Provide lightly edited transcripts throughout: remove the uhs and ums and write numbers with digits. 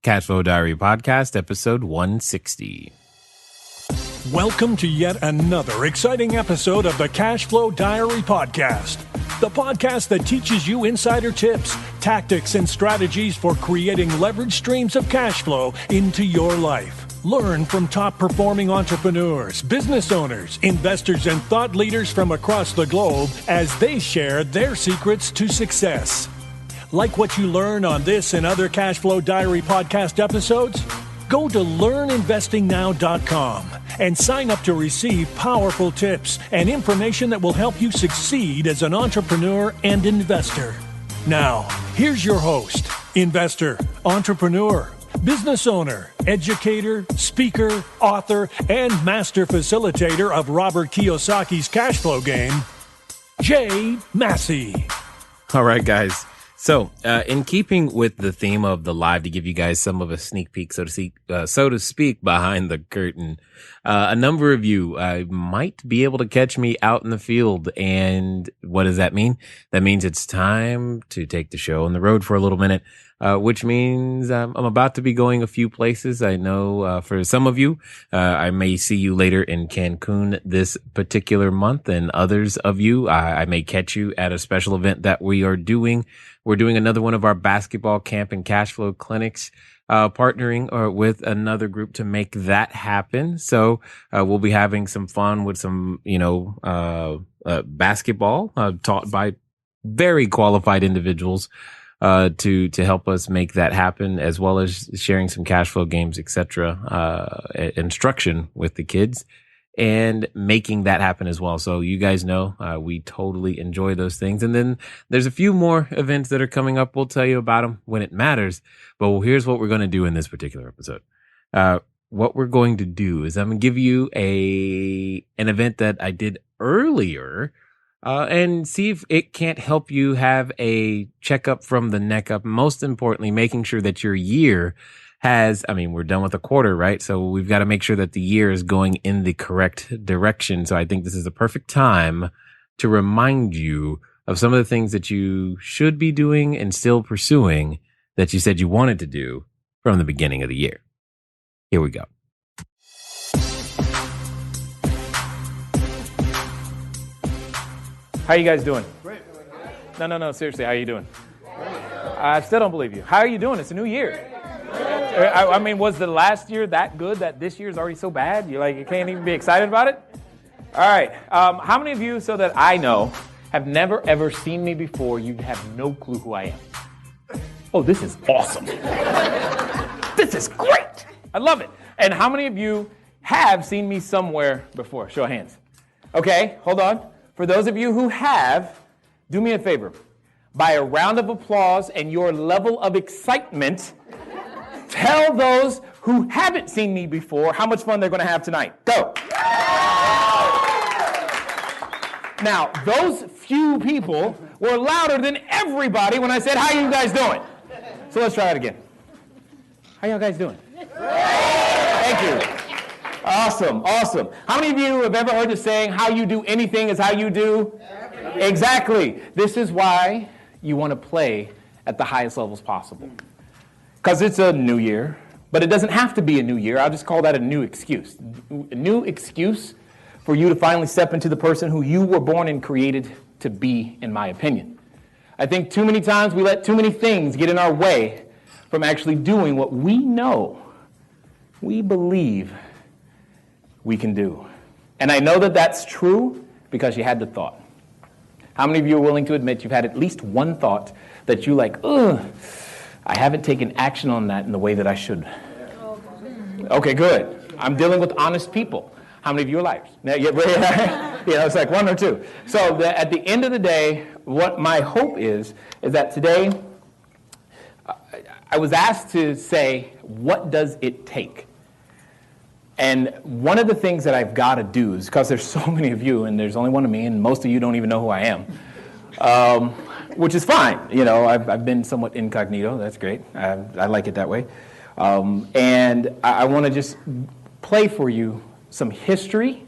CashFlow Diary Podcast, episode 160. Welcome to yet another exciting episode of the CashFlow Diary Podcast, the podcast that teaches you insider tips, tactics, and strategies for creating leverage streams of cash flow into your life. Learn from top-performing entrepreneurs, business owners, investors, and thought leaders from across the globe as they share their secrets to success. Like what you learn on this and other CashFlow Diary podcast episodes? Go to learninvestingnow.com and sign up to receive powerful tips and information that will help you succeed as an entrepreneur and investor. Now, here's your host, investor, entrepreneur, business owner, educator, speaker, author, and master facilitator of Robert Kiyosaki's cash flow game, Jay Massey. All right, guys. So, in keeping with the theme of the live, to give you guys some of a sneak peek, so to speak, behind the curtain, a number of you might be able to catch me out in the field. And what does that mean? That means it's time to take the show on the road for a little minute, which means I'm about to be going a few places. I know for some of you, I may see you later in Cancun this particular month, and others of you, I may catch you at a special event that we are doing. We're doing another one of our basketball camp and cash flow clinics, partnering with another group to make that happen. So we'll be having some fun with some, basketball taught by very qualified individuals to help us make that happen, as well as sharing some cash flow games, etc., instruction with the kids, and making that happen as well. So you guys know we totally enjoy those things. And then there's a few more events that are coming up. We'll tell you about them when it matters. But here's what we're going to do in this particular episode. What we're going to do is I'm going to give you an event that I did earlier and see if it can't help you have a checkup from the neck up. Most importantly, making sure that your year we're done with a quarter, right? So we've got to make sure that the year is going in the correct direction. So I think this is the perfect time to remind you of some of the things that you should be doing and still pursuing that you said you wanted to do from the beginning of the year. Here we go. How you guys doing? Great. No, seriously, how are you doing? I still don't believe you. How are you doing? It's a new year. I mean, was the last year that good that this year is already so bad? You can't even be excited about it? All right. How many of you, so that I know, have never, ever seen me before? You have no clue who I am. Oh, this is awesome. This is great. I love it. And how many of you have seen me somewhere before? Show of hands. Okay, hold on. For those of you who have, do me a favor. By a round of applause and your level of excitement, tell those who haven't seen me before how much fun they're going to have tonight. Go. Now, those few people were louder than everybody when I said, how you guys doing? So let's try it again. How y'all guys doing? Thank you. Awesome. How many of you have ever heard the saying, how you do anything is how you do? Exactly. This is why you want to play at the highest levels possible. Because it's a new year, but it doesn't have to be a new year. I'll just call that a new excuse. A new excuse for you to finally step into the person who you were born and created to be, in my opinion. I think too many times we let too many things get in our way from actually doing what we know, we believe we can do. And I know that that's true because you had the thought. How many of you are willing to admit you've had at least one thought that you I haven't taken action on that in the way that I should? Okay, good. I'm dealing with honest people. How many of you are liars? It's like one or two. So at the end of the day, what my hope is that today I was asked to say, what does it take? And one of the things that I've got to do is, because there's so many of you and there's only one of me and most of you don't even know who I am, which is fine. I've been somewhat incognito. That's great. I like it that way. And I want to just play for you some history,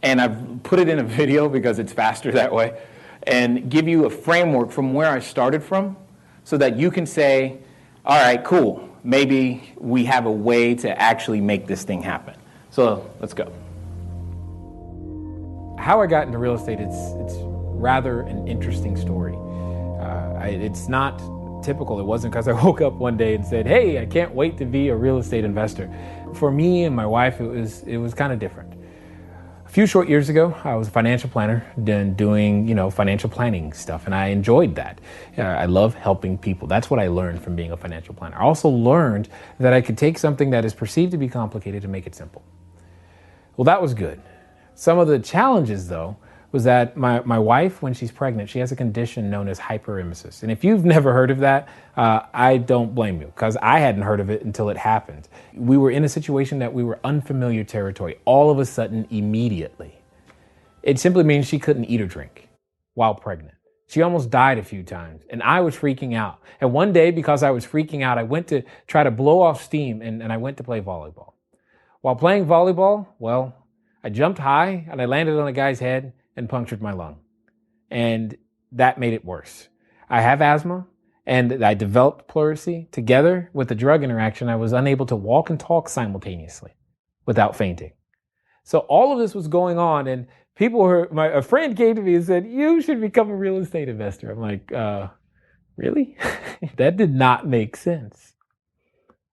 and I've put it in a video because it's faster that way, and give you a framework from where I started from so that you can say, all right, cool. maybe we have a way to actually make this thing happen. So let's go. How I got into real estate, it's rather an interesting story. It's not typical. It wasn't because I woke up one day and said, hey, I can't wait to be a real estate investor. For me and my wife, it was kind of different. A few short years ago, I was a financial planner doing financial planning stuff, and I enjoyed that. I love helping people. That's what I learned from being a financial planner. I also learned that I could take something that is perceived to be complicated and make it simple. Well, that was good. Some of the challenges, though, was that my wife, when she's pregnant, she has a condition known as hyperemesis. And if you've never heard of that, I don't blame you, because I hadn't heard of it until it happened. We were in a situation that we were unfamiliar territory all of a sudden, immediately. It simply means she couldn't eat or drink while pregnant. She almost died a few times, and I was freaking out. And one day, because I was freaking out, I went to try to blow off steam, and I went to play volleyball. While playing volleyball, well, I jumped high, and I landed on a guy's head and punctured my lung. And that made it worse. I have asthma, and I developed pleurisy. Together with the drug interaction, I was unable to walk and talk simultaneously without fainting. So all of this was going on, and a friend came to me and said, you should become a real estate investor. I'm like, really? That did not make sense.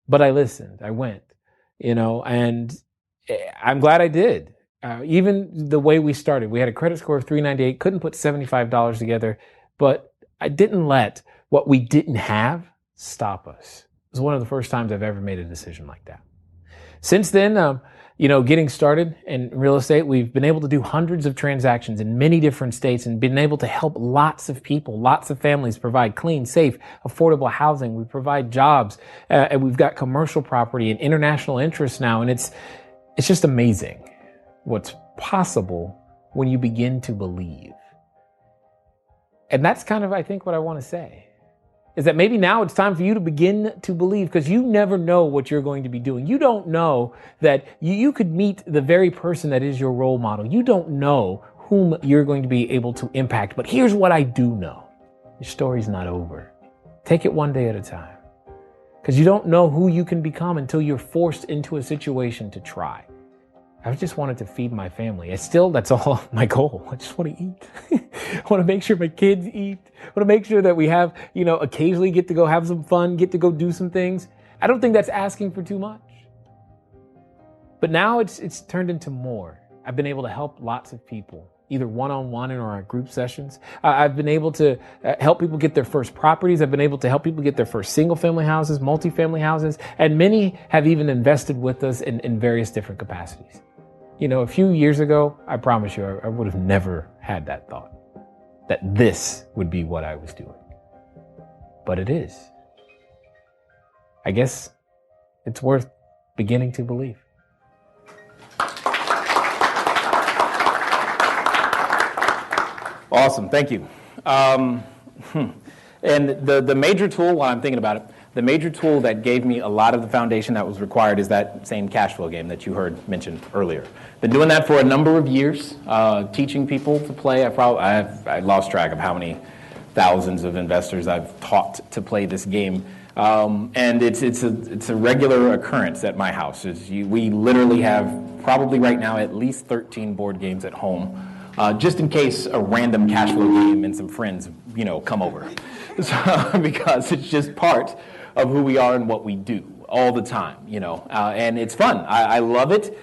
But I listened, I went, and I'm glad I did. Even the way we started, we had a credit score of 398, couldn't put $75 together, but I didn't let what we didn't have stop us. It was one of the first times I've ever made a decision like that. Since then, getting started in real estate, we've been able to do hundreds of transactions in many different states and been able to help lots of people, lots of families provide clean, safe, affordable housing. We provide jobs, and we've got commercial property and international interests now, and it's just amazing what's possible when you begin to believe. And that's kind of, I think, what I want to say, is that maybe now it's time for you to begin to believe, because you never know what you're going to be doing. You don't know that you could meet the very person that is your role model. You don't know whom you're going to be able to impact. But here's what I do know. Your story's not over. Take it one day at a time, because you don't know who you can become until you're forced into a situation to try. I just wanted to feed my family. That's all my goal. I just want to eat. I want to make sure my kids eat. I want to make sure that we have, occasionally get to go have some fun, get to go do some things. I don't think that's asking for too much. But now it's turned into more. I've been able to help lots of people, either one-on-one or our group sessions. I've been able to help people get their first properties. I've been able to help people get their first single-family houses, multi-family houses, and many have even invested with us in various different capacities. A few years ago, I promise you, I would have never had that thought, that this would be what I was doing. But it is. I guess it's worth beginning to believe. Awesome, thank you. And the major tool, while I'm thinking about it, the major tool that gave me a lot of the foundation that was required is that same cash flow game that you heard mentioned earlier. Been doing that for a number of years, teaching people to play. I lost track of how many thousands of investors I've taught to play this game. And it's a regular occurrence at my house. We literally have probably right now at least 13 board games at home, just in case a random cash flow game and some friends, come over. So, because it's just part of who we are and what we do all the time, and it's fun. I love it.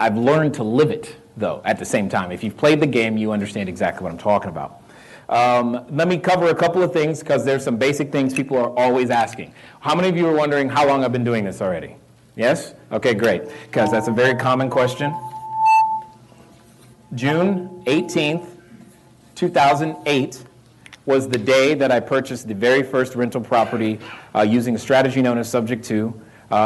I've learned to live it, though, at the same time. If you've played the game, you understand exactly what I'm talking about. Let me cover a couple of things, because there's some basic things people are always asking. How many of you are wondering how long I've been doing this already? Yes? Okay, great, because that's a very common question. June 18th, 2008 was the day that I purchased the very first rental property using a strategy known as Subject to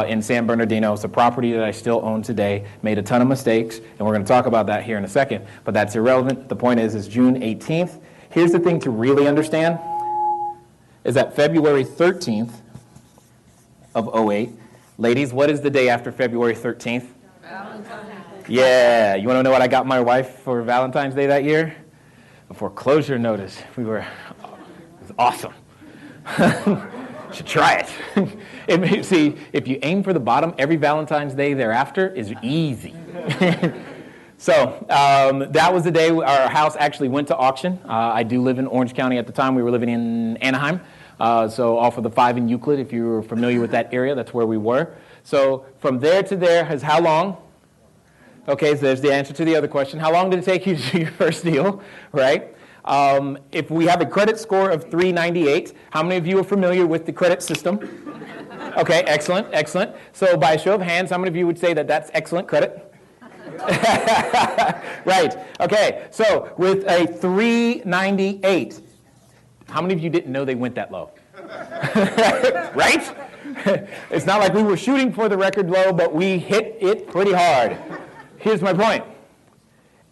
in San Bernardino. It's a property that I still own today. Made a ton of mistakes, and we're going to talk about that here in a second, but that's irrelevant. The point is June 18th. Here's the thing to really understand, is that February 13th of 08, ladies, what is the day after February 13th? Valentine's. Yeah, you want to know what I got my wife for Valentine's Day that year? A foreclosure notice. It was awesome. You should try it. See, if you aim for the bottom, every Valentine's Day thereafter is easy. So that was the day our house actually went to auction. I do live in Orange County at the time. We were living in Anaheim. So off of the 5 in Euclid, if you're familiar with that area, that's where we were. So from there to there is how long? Okay, so there's the answer to the other question. How long did it take you to do your first deal, right? If we have a credit score of 398, how many of you are familiar with the credit system? Okay, excellent, excellent. So by a show of hands, how many of you would say that that's excellent credit? Right, okay. So with a 398, how many of you didn't know they went that low? Right? It's not like we were shooting for the record low, but we hit it pretty hard. Here's my point.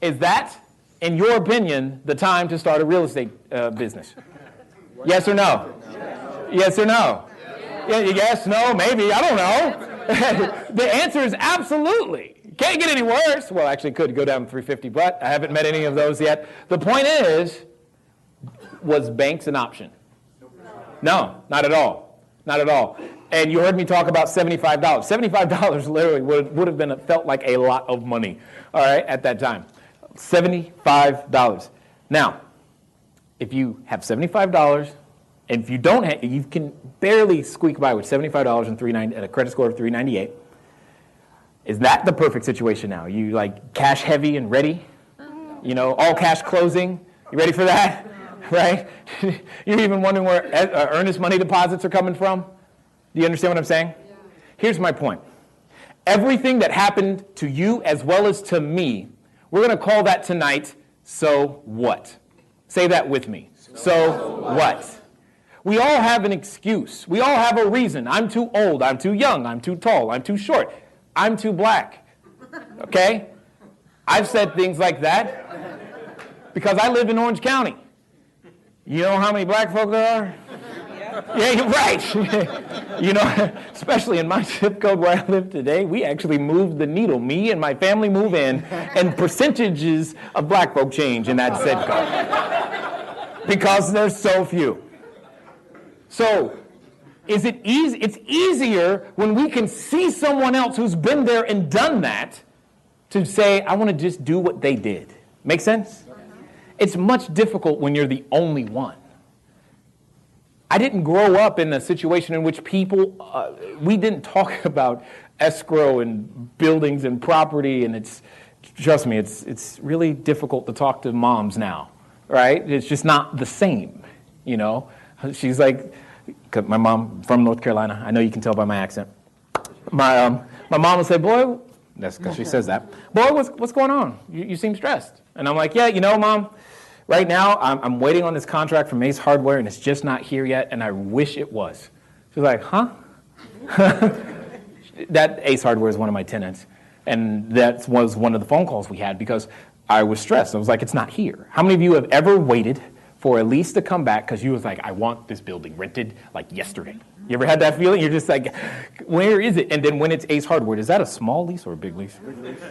Is that, in your opinion, the time to start a real estate business? Yes or no? Yes or no? Yes, no, maybe, I don't know. The answer is absolutely. Can't get any worse. Well, actually, it could go down to 350, but I haven't met any of those yet. The point is, was banks an option? No, not at all. Not at all. And you heard me talk about $75. $75 literally would have felt like a lot of money, all right, at that time. $75. Now, if you have $75, and if you don't have, you can barely squeak by with $75 and a credit score of 398. Is that the perfect situation now? You like cash heavy and ready? You know, all cash closing? You ready for that? Right? You're even wondering where earnest money deposits are coming from? Do you understand what I'm saying? Yeah. Here's my point. Everything that happened to you as well as to me, we're going to call that tonight, so what? Say that with me. So what? We all have an excuse. We all have a reason. I'm too old. I'm too young. I'm too tall. I'm too short. I'm too black. Okay? I've said things like that because I live in Orange County. You know how many black folk there are? Yeah, you're right. You know, especially in my zip code where I live today, we actually moved the needle. Me and my family move in, and percentages of black folk change in that zip code because there's so few. So, is it easy? It's easier when we can see someone else who's been there and done that to say, I want to just do what they did. Make sense? It's much difficult when you're the only one. I didn't grow up in a situation in which people, we didn't talk about escrow and buildings and property, and trust me, it's really difficult to talk to moms now, right? It's just not the same, you know? She's like, 'cause my mom from North Carolina, I know you can tell by my accent. My mom will say, boy, that's because she says that, boy, what's going on? You seem stressed. And I'm like, yeah, you know, Mom, right now I'm waiting on this contract from Ace Hardware, and it's just not here yet, and I wish it was. She's like, huh? That Ace Hardware is one of my tenants, and that was one of the phone calls we had because I was stressed. I was like, it's not here. How many of you have ever waited for a lease to come back because you was like, I want this building rented like yesterday? You ever had that feeling? You're just like, where is it? And then when it's Ace Hardware, is that a small lease or a big lease?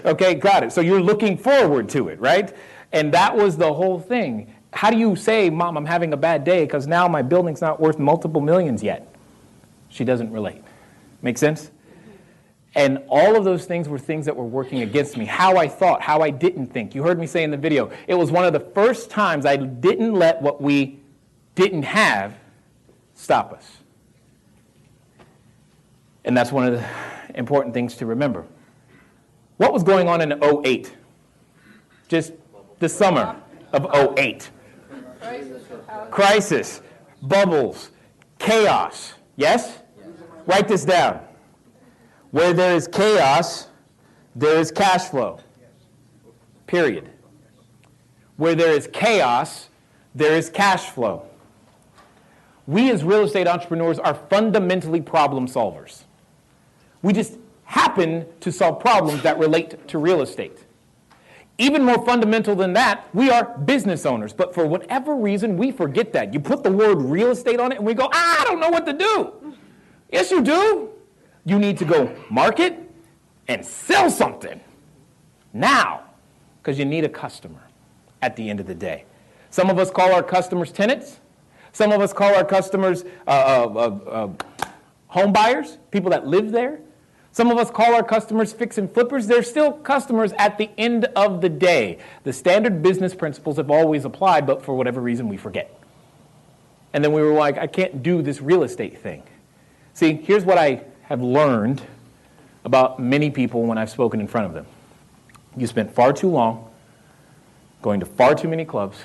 Okay, got it. So you're looking forward to it, right? And that was the whole thing. How do you say, Mom, I'm having a bad day because now my building's not worth multiple millions yet? She doesn't relate. Make sense? And all of those things were things that were working against me. How I thought, how I didn't think. You heard me say in the video, it was one of the first times I didn't let what we didn't have stop us. And that's one of the important things to remember. What was going on in 2008? Just the summer of 2008. Crisis, bubbles, chaos. Yes? Write this down. Where there is chaos, there is cash flow. Period. Where there is chaos, there is cash flow. We as real estate entrepreneurs are fundamentally problem solvers. We just happen to solve problems that relate to real estate. Even more fundamental than that, we are business owners. But for whatever reason, we forget that. You put the word real estate on it and we go, I don't know what to do. Yes, you do. You need to go market and sell something now because you need a customer at the end of the day. Some of us call our customers tenants. Some of us call our customers home buyers, people that live there. Some of us call our customers fix and flippers. They're still customers at the end of the day. The standard business principles have always applied, but for whatever reason we forget. And then we were like, I can't do this real estate thing. See, here's what I have learned about many people when I've spoken in front of them. You spent far too long going to far too many clubs,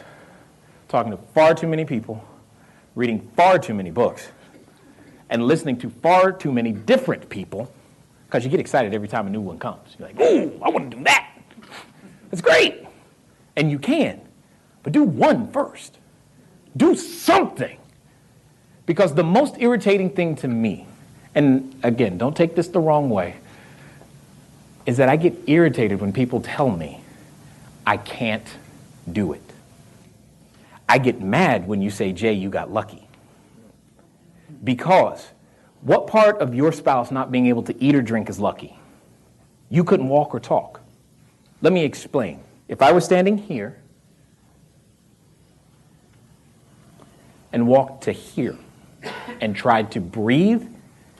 talking to far too many people, reading far too many books, and listening to far too many different people, because you get excited every time a new one comes. You're like, ooh, I want to do that. That's great. And you can, but do one first. Do something. Because the most irritating thing to me, and again, don't take this the wrong way, is that I get irritated when people tell me I can't do it. I get mad when you say, Jay, you got lucky. Because what part of your spouse not being able to eat or drink is lucky? You couldn't walk or talk. Let me explain. If I was standing here and walked to here and tried to breathe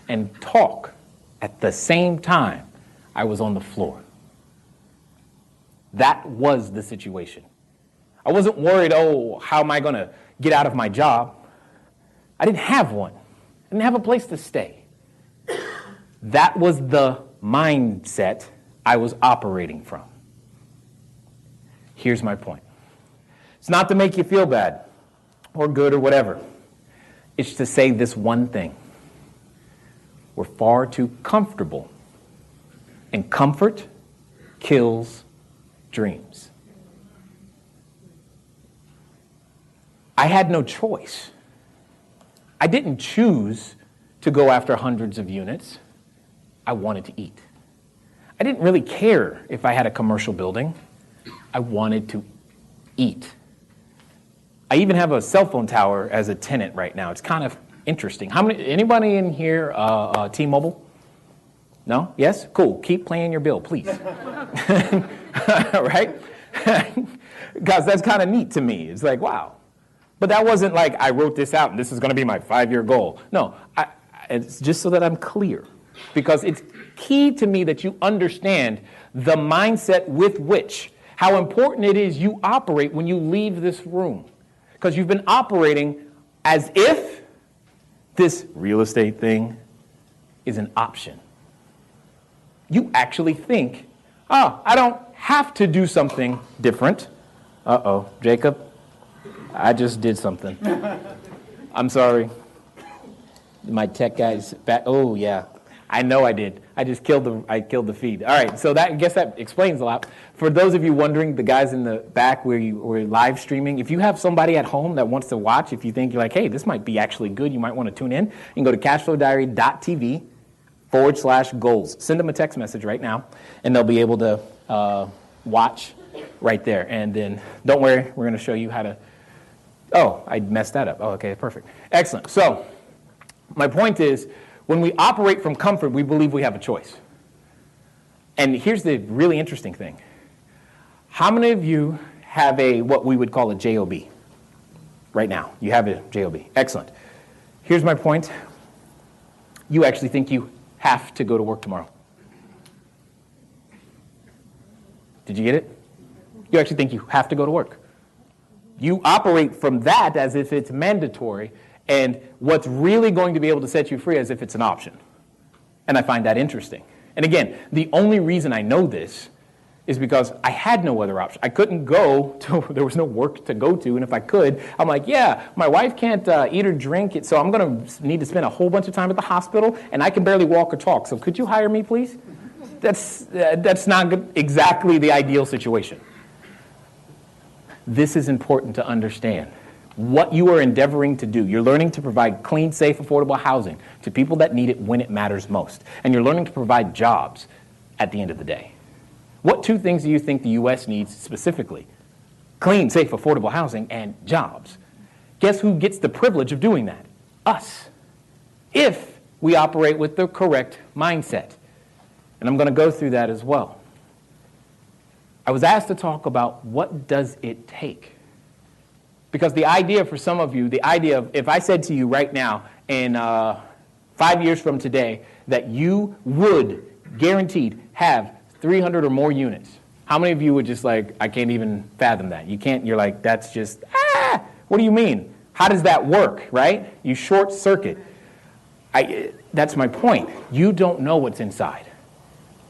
and talk at the same time, I was on the floor. That was the situation. I wasn't worried, oh, how am I going to get out of my job? I didn't have one. I didn't have a place to stay. That was the mindset I was operating from. Here's my point. It's not to make you feel bad or good or whatever. It's to say this one thing. We're far too comfortable. And comfort kills dreams. I had no choice. I didn't choose to go after hundreds of units. I wanted to eat. I didn't really care if I had a commercial building. I wanted to eat. I even have a cell phone tower as a tenant right now. It's kind of interesting. Anybody in here T-Mobile? No? Yes? Cool. Keep paying your bill, please. Right? Because that's kind of neat to me. It's like, wow. But that wasn't like I wrote this out and this is going to be my 5-year goal. No, it's just so that I'm clear. Because it's key to me that you understand the mindset with which, how important it is you operate when you leave this room. Because you've been operating as if this real estate thing is an option. You actually think, oh, I don't have to do something different. Uh-oh, Jacob, I just did something. I'm sorry. My tech guy's back. Oh, yeah. I know I did. I killed the feed. All right, so I guess that explains a lot. For those of you wondering, the guys in the back where we're live streaming, if you have somebody at home that wants to watch, if you think you're like, hey, this might be actually good, you might want to tune in, you can go to cashflowdiary.tv/goals. Send them a text message right now, and they'll be able to watch right there. And then, don't worry, we're going to show you how to... Oh, I messed that up. Oh, okay, perfect. Excellent. So, my point is, when we operate from comfort, we believe we have a choice. And here's the really interesting thing. How many of you have what we would call a JOB right now? You have a JOB. Excellent. Here's my point. You actually think you have to go to work tomorrow. Did you get it? You actually think you have to go to work. You operate from that as if it's mandatory, and what's really going to be able to set you free as if it's an option. And I find that interesting. And again, the only reason I know this is because I had no other option. I couldn't go there was no work to go to, and if I could, I'm like, yeah, my wife can't eat or drink, so I'm going to need to spend a whole bunch of time at the hospital, and I can barely walk or talk, so could you hire me, please? That's not exactly the ideal situation. This is important to understand. What you are endeavoring to do, you're learning to provide clean, safe, affordable housing to people that need it when it matters most. And you're learning to provide jobs at the end of the day. What two things do you think the U.S. needs specifically? Clean, safe, affordable housing and jobs. Guess who gets the privilege of doing that? Us. If we operate with the correct mindset. And I'm going to go through that as well. I was asked to talk about what does it take Because the idea for some of you, the idea of if I said to you right now, in 5 years from today, that you would guaranteed have 300 or more units, how many of you would just like, I can't even fathom that? You can't, you're like, that's just, what do you mean? How does that work, right? You short circuit. That's my point. You don't know what's inside.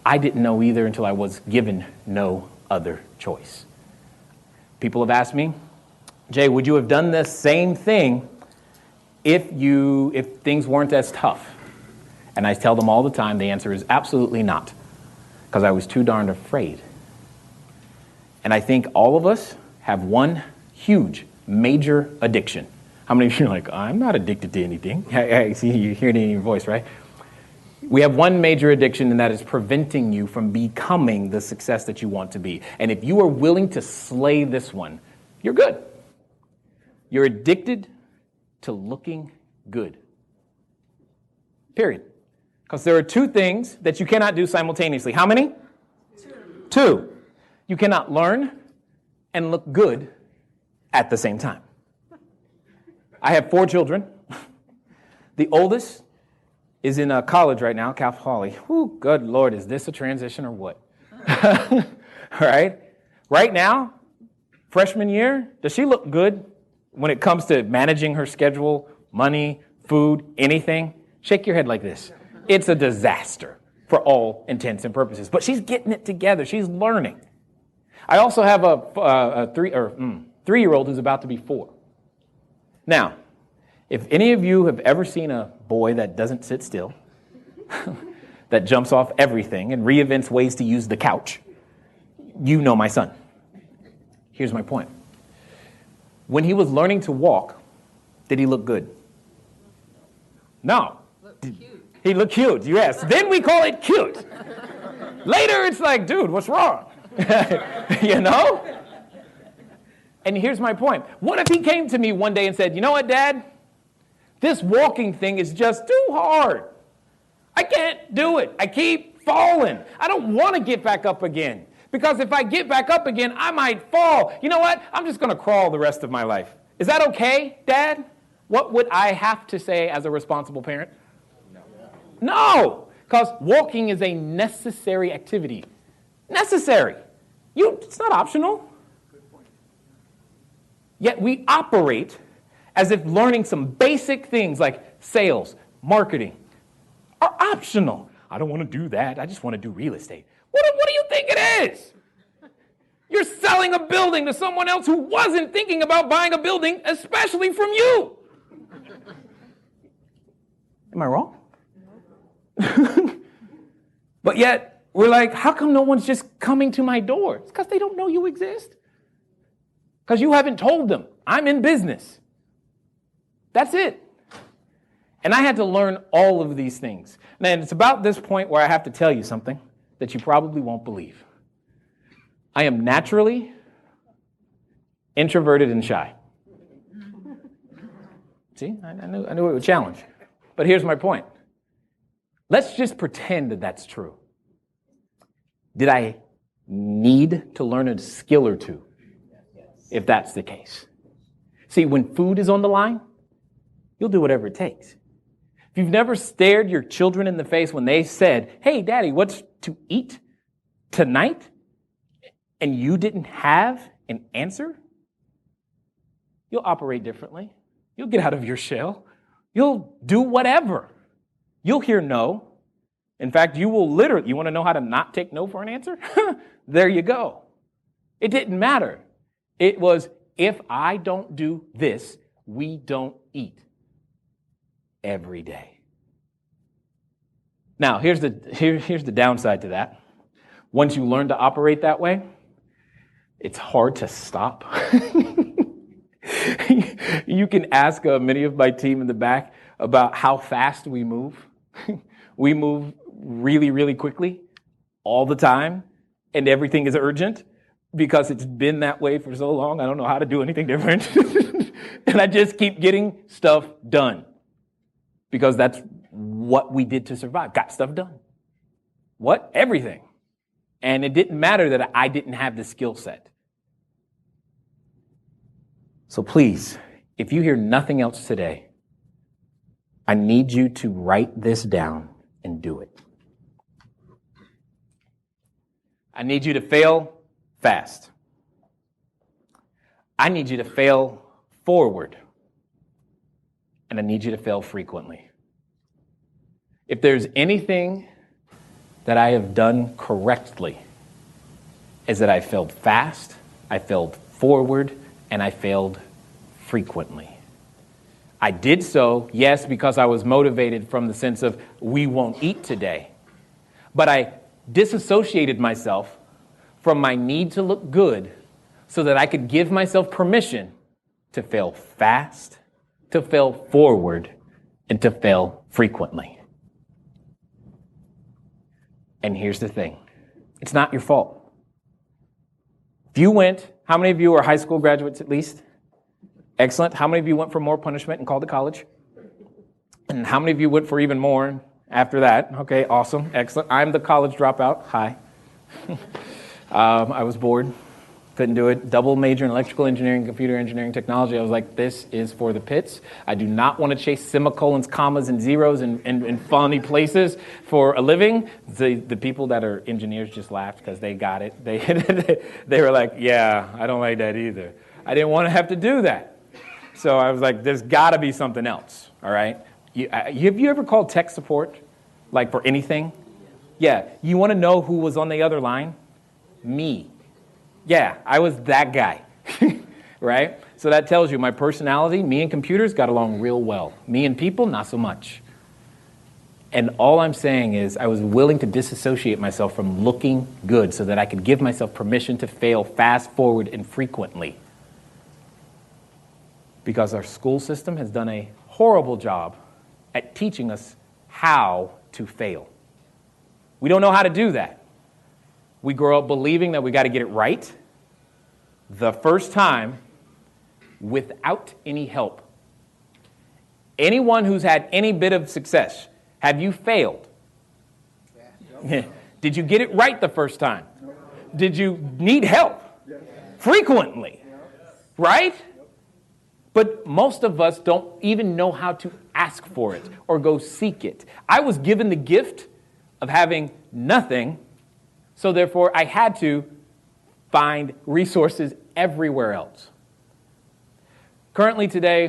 I didn't know either until I was given no other choice. People have asked me, Jay, would you have done this same thing if things weren't as tough? And I tell them all the time, the answer is absolutely not, because I was too darned afraid. And I think all of us have one huge, major addiction. How many of you are like, I'm not addicted to anything? I see you hear it in your voice, right? We have one major addiction, and that is preventing you from becoming the success that you want to be. And if you are willing to slay this one, you're good. You're addicted to looking good. Period. Because there are two things that you cannot do simultaneously. How many? Two. You cannot learn and look good at the same time. I have 4 children. The oldest is in college right now, Cal Poly. Whew, good Lord, is this a transition or what? All right? Right now, freshman year, does she look good when it comes to managing her schedule, money, food, anything? Shake your head like this. It's a disaster for all intents and purposes. But she's getting it together. She's learning. I also have a 3-year-old who's about to be 4. Now, if any of you have ever seen a boy that doesn't sit still, that jumps off everything and reinvents ways to use the couch, you know my son. Here's my point. When he was learning to walk, did he look good? No. He looked cute, yes. Then we call it cute. Later, it's like, dude, what's wrong? You know? And here's my point. What if he came to me one day and said, you know what, Dad? This walking thing is just too hard. I can't do it. I keep falling. I don't want to get back up again. Because if I get back up again, I might fall. You know what? I'm just going to crawl the rest of my life. Is that okay, Dad? What would I have to say as a responsible parent? No. Because walking is a necessary activity. Necessary. It's not optional. Yet we operate as if learning some basic things like sales, marketing, are optional. I don't want to do that. I just want to do real estate. What do you think it is? You're selling a building to someone else who wasn't thinking about buying a building, especially from you. Am I wrong? But yet, we're like, how come no one's just coming to my door? It's because they don't know you exist. Because you haven't told them, I'm in business. That's it. And I had to learn all of these things. And it's about this point where I have to tell you something that you probably won't believe. I am naturally introverted and shy. See, I knew it would challenge. But here's my point. Let's just pretend that that's true. Did I need to learn a skill or two? If that's the case. See, when food is on the line, you'll do whatever it takes. If you've never stared your children in the face when they said, hey, Daddy, what's to eat tonight? And you didn't have an answer, you'll operate differently. You'll get out of your shell. You'll do whatever. You'll hear no. In fact, you will literally, you want to know how to not take no for an answer? There you go. It didn't matter. It was, if I don't do this, we don't eat every day. Now, here's the downside to that. Once you learn to operate that way, it's hard to stop. You can ask many of my team in the back about how fast we move. We move really, really quickly all the time, and everything is urgent because it's been that way for so long. I don't know how to do anything different. And I just keep getting stuff done because that's what we did to survive. Got stuff done. What? Everything. And it didn't matter that I didn't have the skill set. So please, if you hear nothing else today, I need you to write this down and do it. I need you to fail fast. I need you to fail forward. And I need you to fail frequently. If there's anything that I have done correctly, is that I failed fast, I failed forward, and I failed frequently. I did so, yes, because I was motivated from the sense of we won't eat today. But I disassociated myself from my need to look good so that I could give myself permission to fail fast, to fail forward, and to fail frequently. And here's the thing. It's not your fault. If you went, how many of you are high school graduates at least? Excellent. How many of you went for more punishment and called it college? And how many of you went for even more after that? Okay, awesome. Excellent. I'm the college dropout. Hi. I was bored. Couldn't do it. Double major in electrical engineering, computer engineering, technology. I was like, this is for the pits. I do not want to chase semicolons, commas, and zeros in funny places for a living. The people that are engineers just laughed because they got it. They were like, yeah, I don't like that either. I didn't want to have to do that. So I was like, there's got to be something else, all right? Have you ever called tech support, like for anything? Yeah. You want to know who was on the other line? Me. Yeah, I was that guy, right? So that tells you my personality, me and computers got along real well. Me and people, not so much. And all I'm saying is I was willing to disassociate myself from looking good so that I could give myself permission to fail fast, forward, and frequently. Because our school system has done a horrible job at teaching us how to fail. We don't know how to do that. We grow up believing that we got to get it right the first time without any help. Anyone who's had any bit of success, have you failed? Yeah. Did you get it right the first time? Did you need help? Frequently, right? But most of us don't even know how to ask for it or go seek it. I was given the gift of having nothing. So therefore, I had to find resources everywhere else. Currently today,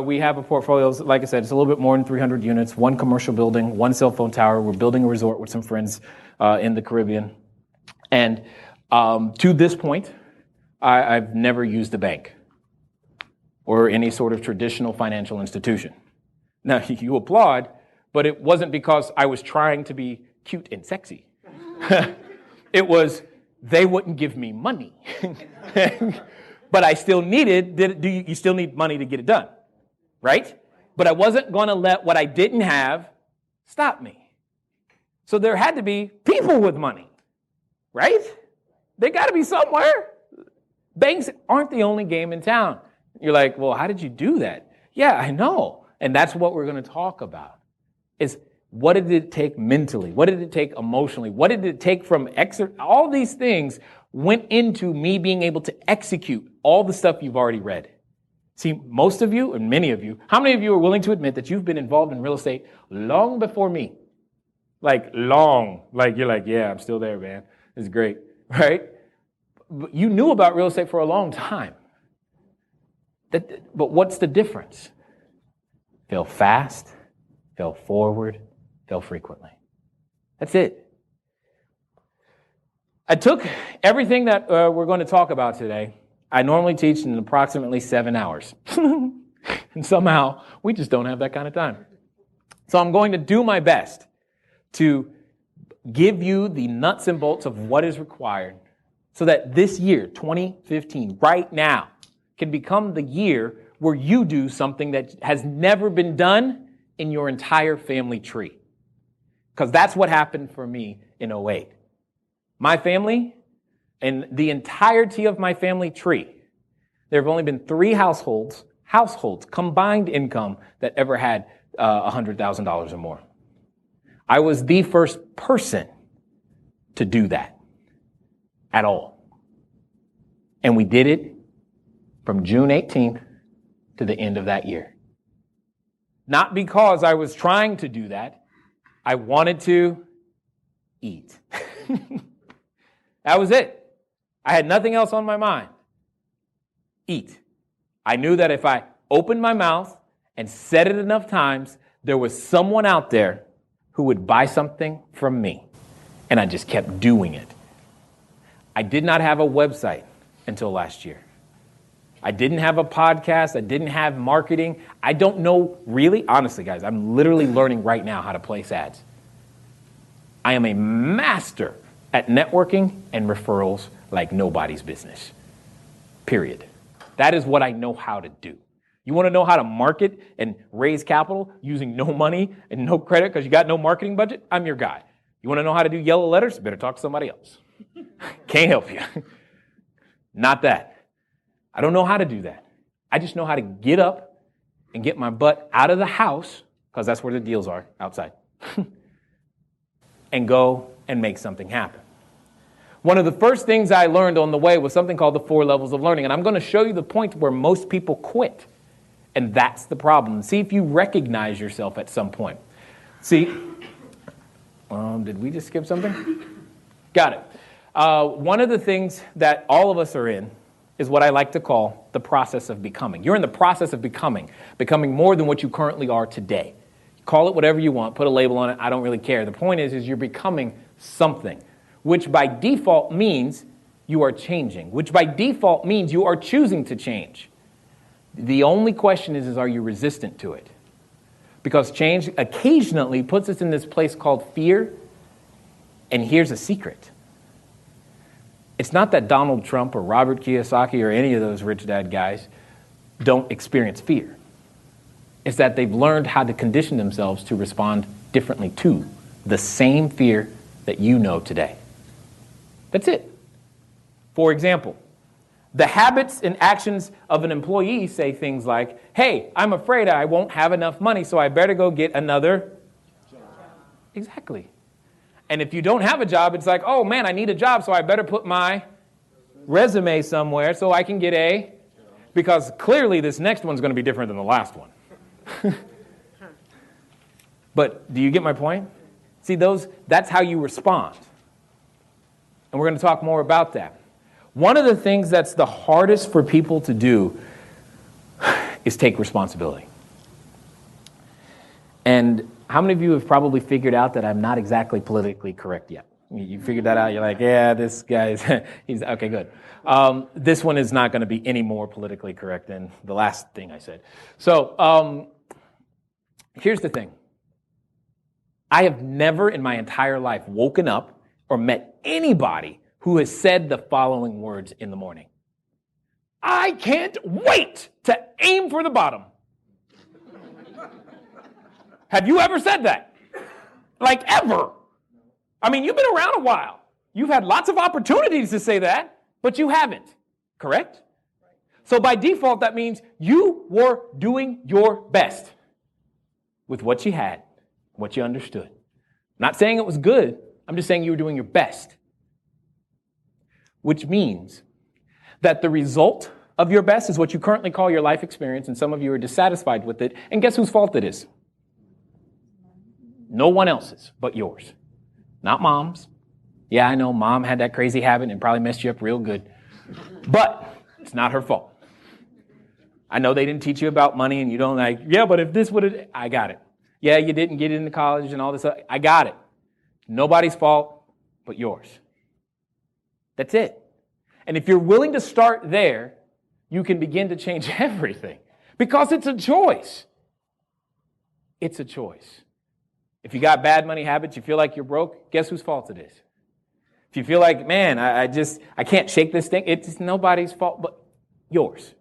we have a portfolio, like I said, it's a little bit more than 300 units, one commercial building, one cell phone tower. We're building a resort with some friends in the Caribbean. And to this point, I've never used a bank or any sort of traditional financial institution. Now, you applaud, but it wasn't because I was trying to be cute and sexy. It was, they wouldn't give me money. But I still needed, you still need money to get it done, right? But I wasn't going to let what I didn't have stop me. So there had to be people with money, right? They got to be somewhere. Banks aren't the only game in town. You're like, well, how did you do that? Yeah, I know. And that's what we're going to talk about, is what did it take mentally? What did it take emotionally? What did it take from all these things went into me being able to execute all the stuff you've already read. See, most of you, and many of you, how many of you are willing to admit that you've been involved in real estate long before me? Like long, like you're like, yeah, I'm still there, man. It's great, right? But you knew about real estate for a long time. But what's the difference? Fail fast, fail forward, fail frequently. That's it. I took everything that we're going to talk about today. I normally teach in approximately 7 hours. And somehow, we just don't have that kind of time. So I'm going to do my best to give you the nuts and bolts of what is required so that this year, 2015, right now, can become the year where you do something that has never been done in your entire family tree. Because that's what happened for me in 2008. My family, and the entirety of my family tree, there have only been 3 households, combined income that ever had $100,000 or more. I was the first person to do that at all. And we did it from June 18th to the end of that year. Not because I was trying to do that. I wanted to eat. That was it. I had nothing else on my mind. Eat. I knew that if I opened my mouth and said it enough times, there was someone out there who would buy something from me. And I just kept doing it. I did not have a website until last year. I didn't have a podcast. I didn't have marketing. I don't know really, honestly, guys, I'm literally learning right now how to place ads. I am a master at networking and referrals like nobody's business. Period. That is what I know how to do. You want to know how to market and raise capital using no money and no credit because you got no marketing budget? I'm your guy. You want to know how to do yellow letters? Better talk to somebody else. Can't help you. Not that. I don't know how to do that. I just know how to get up and get my butt out of the house, because that's where the deals are, outside, and go and make something happen. One of the first things I learned on the way was something called the 4 levels of learning. And I'm going to show you the point where most people quit. And that's the problem. See if you recognize yourself at some point. See, did we just skip something? Got it. One of the things that all of us are in is what I like to call the process of becoming. You're in the process of becoming more than what you currently are today. Call it whatever you want, put a label on it, I don't really care. The point is you're becoming something, which by default means you are changing, which by default means you are choosing to change. The only question is are you resistant to it? Because change occasionally puts us in this place called fear. And here's a secret. It's not that Donald Trump or Robert Kiyosaki or any of those rich dad guys don't experience fear. It's that they've learned how to condition themselves to respond differently to the same fear that you know today. That's it. For example, the habits and actions of an employee say things like, hey, I'm afraid I won't have enough money, so I better go get another job. Exactly. And if you don't have a job, it's like, oh man, I need a job, so I better put my resume somewhere so I can get a, because clearly this next one's going to be different than the last one. But do you get my point? See, that's how you respond. And we're going to talk more about that. One of the things that's the hardest for people to do is take responsibility. And how many of you have probably figured out that I'm not exactly politically correct yet? You figured that out. You're like, yeah, this guy's, he's, okay, good. This one is not going to be any more politically correct than the last thing I said. So here's the thing. I have never in my entire life woken up or met anybody who has said the following words in the morning. I can't wait to aim for the bottom. Have you ever said that? Like ever? I mean, you've been around a while. You've had lots of opportunities to say that, but you haven't. Correct? So by default, that means you were doing your best with what you had, what you understood. I'm not saying it was good. I'm just saying you were doing your best. Which means that the result of your best is what you currently call your life experience, and some of you are dissatisfied with it. And guess whose fault it is? No one else's but yours. Not mom's. Yeah, I know mom had that crazy habit and probably messed you up real good. But it's not her fault. I know they didn't teach you about money and you don't like, yeah, but if this would have, I got it. Yeah, you didn't get into college and all this. I got it. Nobody's fault but yours. That's it. And if you're willing to start there, you can begin to change everything because it's a choice. It's a choice. If you got bad money habits, you feel like you're broke, guess whose fault it is? If you feel like, man, I can't shake this thing, it's nobody's fault but yours.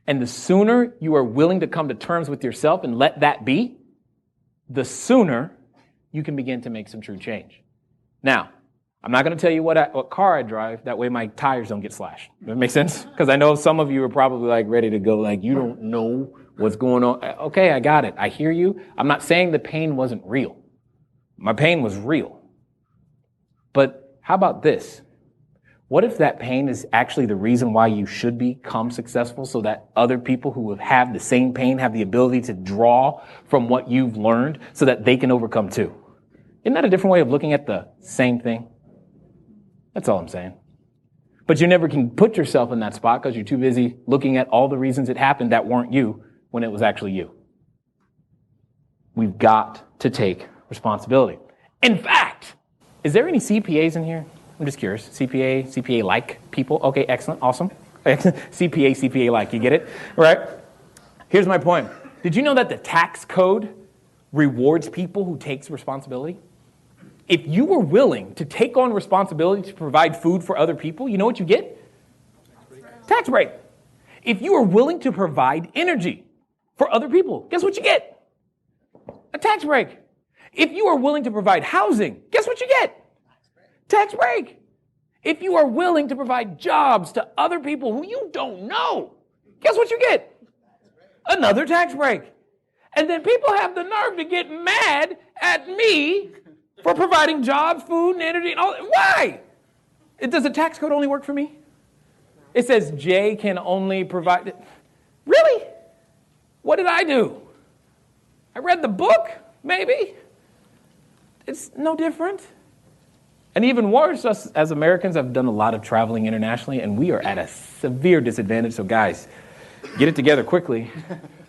And the sooner you are willing to come to terms with yourself and let that be, the sooner you can begin to make some true change. Now, I'm not going to tell you what car I drive. That way my tires don't get slashed. Does that make sense? Because I know some of you are probably like ready to go like, you don't know what's going on. Okay, I got it. I hear you. I'm not saying the pain wasn't real. My pain was real. But how about this? What if that pain is actually the reason why you should become successful, so that other people who have the same pain have the ability to draw from what you've learned so that they can overcome too? Isn't that a different way of looking at the same thing? That's all I'm saying. But you never can put yourself in that spot because you're too busy looking at all the reasons it happened that weren't you when it was actually you. We've got to take responsibility. In fact, is there any CPAs in here? I'm just curious. CPA-like people? Okay, excellent, awesome. CPA-like, you get it? All right. Here's my point. Did you know that the tax code rewards people who takes responsibility? If you were willing to take on responsibility to provide food for other people, you know what you get? Tax break. If you are willing to provide energy for other people, guess what you get? A tax break. If you are willing to provide housing, guess what you get? Tax break. If you are willing to provide jobs to other people who you don't know, guess what you get? Another tax break. And then people have the nerve to get mad at me for providing jobs, food, and energy, and all that. Why? Does the tax code only work for me? It says Jay can only provide. Really? What did I do? I read the book, maybe. It's no different. And even worse, us as Americans have done a lot of traveling internationally, and we are at a severe disadvantage. So guys, get it together quickly,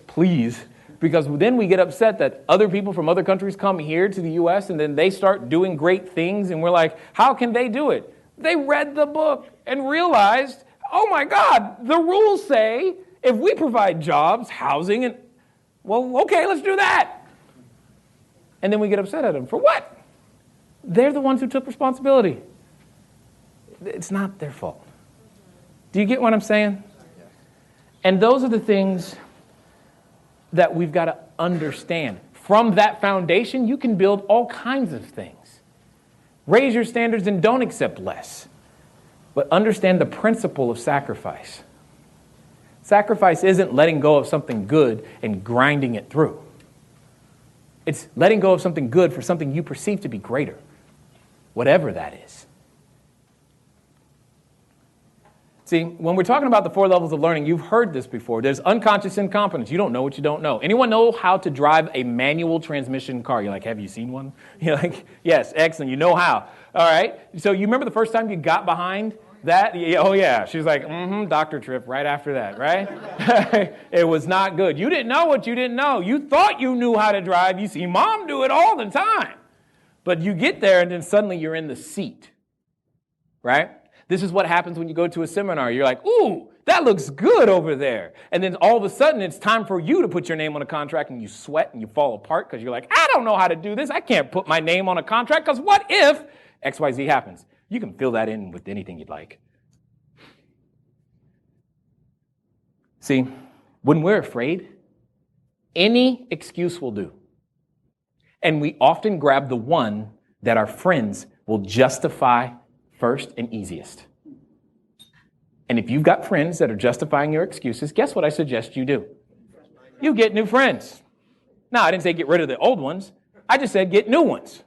please. Because then we get upset that other people from other countries come here to the U.S. and then they start doing great things. And we're like, how can they do it? They read the book and realized, oh my God, the rules say if we provide jobs, housing, and well, okay, let's do that. And then we get upset at them. For what? They're the ones who took responsibility. It's not their fault. Do you get what I'm saying? And those are the things that we've got to understand. From that foundation, you can build all kinds of things. Raise your standards and don't accept less. But understand the principle of sacrifice. Sacrifice isn't letting go of something good and grinding it through. It's letting go of something good for something you perceive to be greater, whatever that is. See, when we're talking about the 4 levels of learning, you've heard this before. There's unconscious incompetence. You don't know what you don't know. Anyone know how to drive a manual transmission car? You're like, have you seen one? You're like, yes, excellent. You know how. All right. So you remember the first time you got behind that? Oh, yeah. She's like, doctor trip right after that, right? It was not good. You didn't know what you didn't know. You thought you knew how to drive. You see mom do it all the time. But you get there and then suddenly you're in the seat, right? This is what happens when you go to a seminar. You're like, ooh, that looks good over there. And then all of a sudden, it's time for you to put your name on a contract, and you sweat and you fall apart because you're like, I don't know how to do this. I can't put my name on a contract because what if XYZ happens? You can fill that in with anything you'd like. See, when we're afraid, any excuse will do. And we often grab the one that our friends will justify first and easiest. And if you've got friends that are justifying your excuses, guess what I suggest you do? You get new friends. Now, I didn't say get rid of the old ones. I just said get new ones,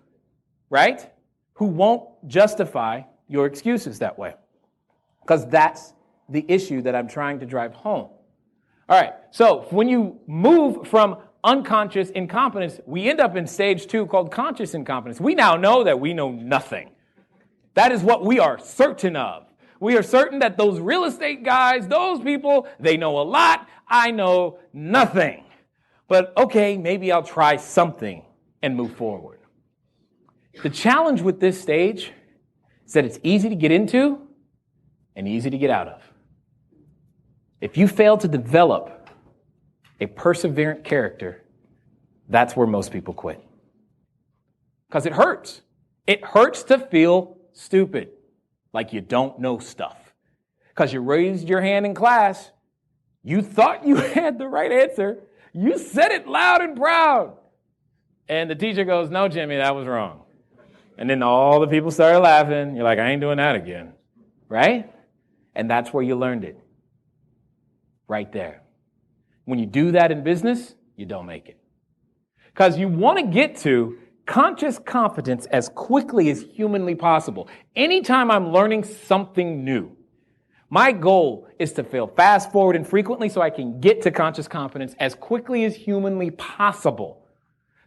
right? Who won't justify your excuses that way. Because that's the issue that I'm trying to drive home. All right, so when you move from unconscious incompetence, we end up in stage 2 called conscious incompetence. We now know that we know nothing. That is what we are certain of. We are certain that those real estate guys, those people, they know a lot. I know nothing. But okay, maybe I'll try something and move forward. The challenge with this stage is that it's easy to get into and easy to get out of. If you fail to develop a perseverant character, that's where most people quit. Because it hurts. It hurts to feel stupid, like you don't know stuff. Because you raised your hand in class, you thought you had the right answer, you said it loud and proud, and the teacher goes, no, Jimmy, that was wrong. And then all the people started laughing. You're like, I ain't doing that again, right? And that's where you learned it, right there. When you do that in business, you don't make it. Because you want to get to conscious competence as quickly as humanly possible. Anytime I'm learning something new, my goal is to fail fast, forward, and frequently so I can get to conscious competence as quickly as humanly possible.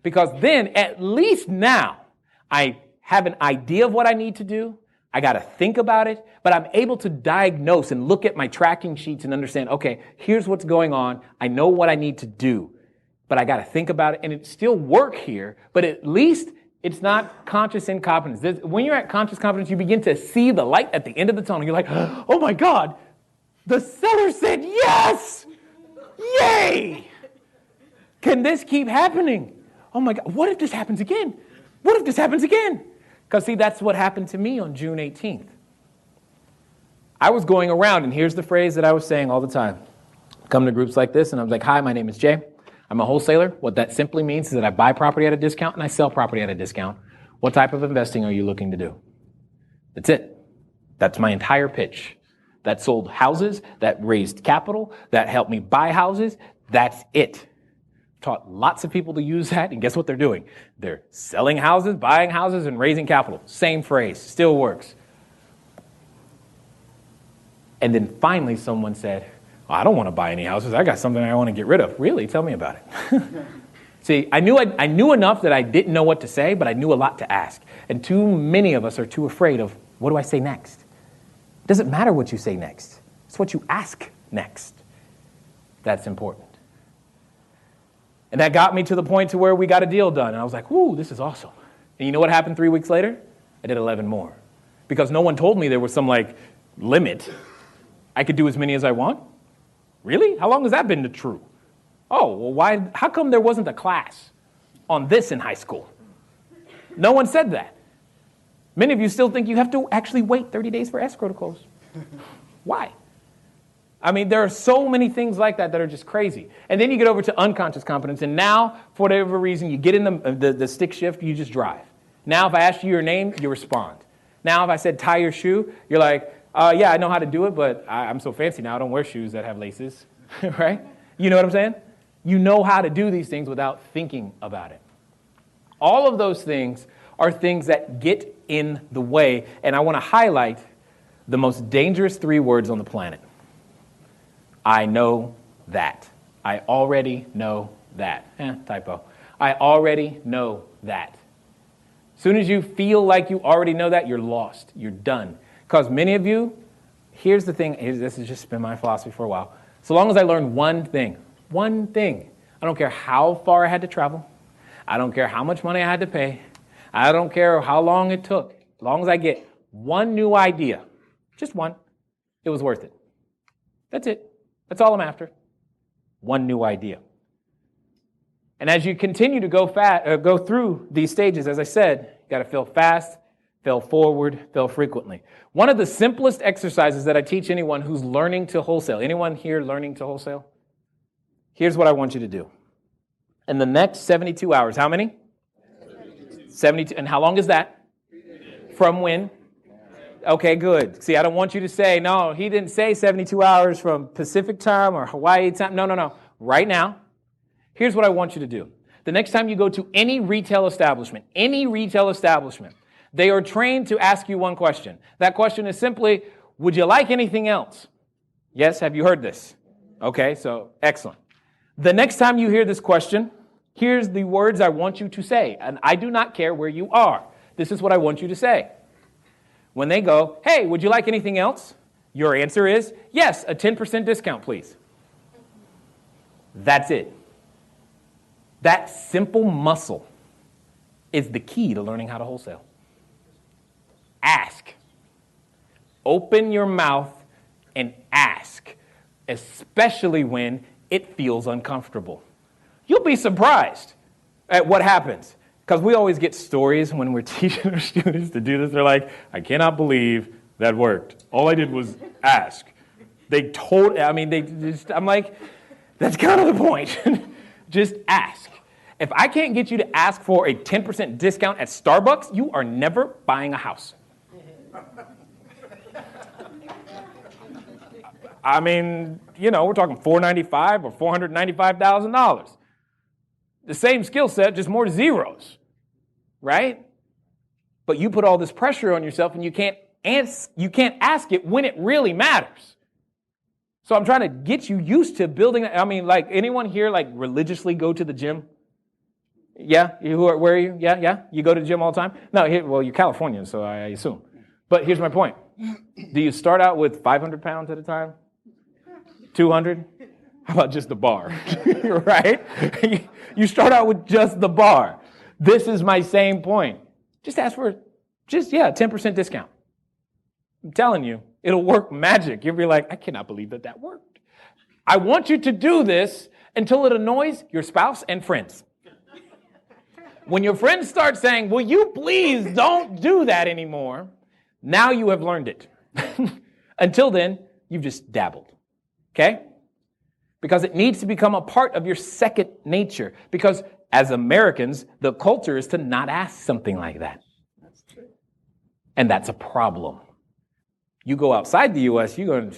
Because then, at least now, I have an idea of what I need to do. I got to think about it, but I'm able to diagnose and look at my tracking sheets and understand, okay, here's what's going on. I know what I need to do, but I got to think about it, and it still work here, but at least it's not conscious incompetence. When you're at conscious competence, you begin to see the light at the end of the tunnel. You're like, oh my God, the seller said yes! Yay! Can this keep happening? Oh my God, what if this happens again? What if this happens again? Because see, that's what happened to me on June 18th. I was going around, and here's the phrase that I was saying all the time. Come to groups like this, and I was like, hi, my name is Jay. I'm a wholesaler. What that simply means is that I buy property at a discount and I sell property at a discount. What type of investing are you looking to do? That's it. That's my entire pitch. That sold houses, that raised capital, that helped me buy houses. That's it. Taught lots of people to use that, and guess what they're doing? They're selling houses, buying houses, and raising capital. Same phrase, still works. And then finally someone said, oh, I don't want to buy any houses. I got something I want to get rid of. Really? Tell me about it. See, I knew enough that I didn't know what to say, but I knew a lot to ask. And too many of us are too afraid of, what do I say next? It doesn't matter what you say next. It's what you ask next. That's important. And that got me to the point to where we got a deal done. And I was like, whoo, this is awesome. And you know what happened 3 weeks later? I did 11 more. Because no one told me there was some limit. I could do as many as I want. Really? How long has that been true? Oh, well, why? How come there wasn't a class on this in high school? No one said that. Many of you still think you have to actually wait 30 days for escrow to close. Why? I mean, there are so many things like that are just crazy. And then you get over to unconscious competence, and now, for whatever reason, you get in the stick shift, you just drive. Now, if I ask you your name, you respond. Now, if I said tie your shoe, you're like, yeah, I know how to do it, but I'm so fancy now, I don't wear shoes that have laces, right? You know what I'm saying? You know how to do these things without thinking about it. All of those things are things that get in the way, and I want to highlight the most dangerous 3 words on the planet. I know that. I already know that. Typo. I already know that. As soon as you feel like you already know that, you're lost. You're done. Because many of you, here's the thing. This has just been my philosophy for a while. So long as I learn one thing, I don't care how far I had to travel. I don't care how much money I had to pay. I don't care how long it took. As long as I get one new idea, just one, it was worth it. That's it. That's all I'm after. One new idea. And as you continue to go through these stages, as I said, you got to fail fast, fail forward, fail frequently. One of the simplest exercises that I teach anyone who's learning to wholesale. Anyone here learning to wholesale? Here's what I want you to do. In the next 72 hours, how many? 72. And how long is that? From when? Okay, good. See, I don't want you to say, no, he didn't say 72 hours from Pacific time or Hawaii time. No. Right now, here's what I want you to do. The next time you go to any retail establishment, they are trained to ask you one question. That question is simply, would you like anything else? Yes, have you heard this? Okay, so excellent. The next time you hear this question, here's the words I want you to say. And I do not care where you are. This is what I want you to say. When they go, hey, would you like anything else? Your answer is, yes, a 10% discount, please. That's it. That simple muscle is the key to learning how to wholesale. Ask. Open your mouth and ask, especially when it feels uncomfortable. You'll be surprised at what happens. Because we always get stories when we're teaching our students to do this. They're like, I cannot believe that worked. All I did was ask. I'm like, that's kind of the point. Just ask. If I can't get you to ask for a 10% discount at Starbucks, you are never buying a house. I mean, we're talking $495,000 or $495,000. The same skill set, just more zeros. right? But you put all this pressure on yourself and you can't ask it when it really matters. So I'm trying to get you used to building. I mean, like, anyone here like religiously go to the gym? Yeah? Where are you? Yeah? You go to the gym all the time? No, well, you're Californian, so I assume. But here's my point. Do you start out with 500 pounds at a time? 200? How about just the bar? Right? You start out with just the bar. This is my same point. Just ask for, 10% discount. I'm telling you, it'll work magic. You'll be like, I cannot believe that worked. I want you to do this until it annoys your spouse and friends. When your friends start saying, will you please don't do that anymore, now you have learned it. Until then, you've just dabbled. Okay? Because it needs to become a part of your second nature. Because as Americans, the culture is to not ask something like that. That's true. And that's a problem. You go outside the U.S., you go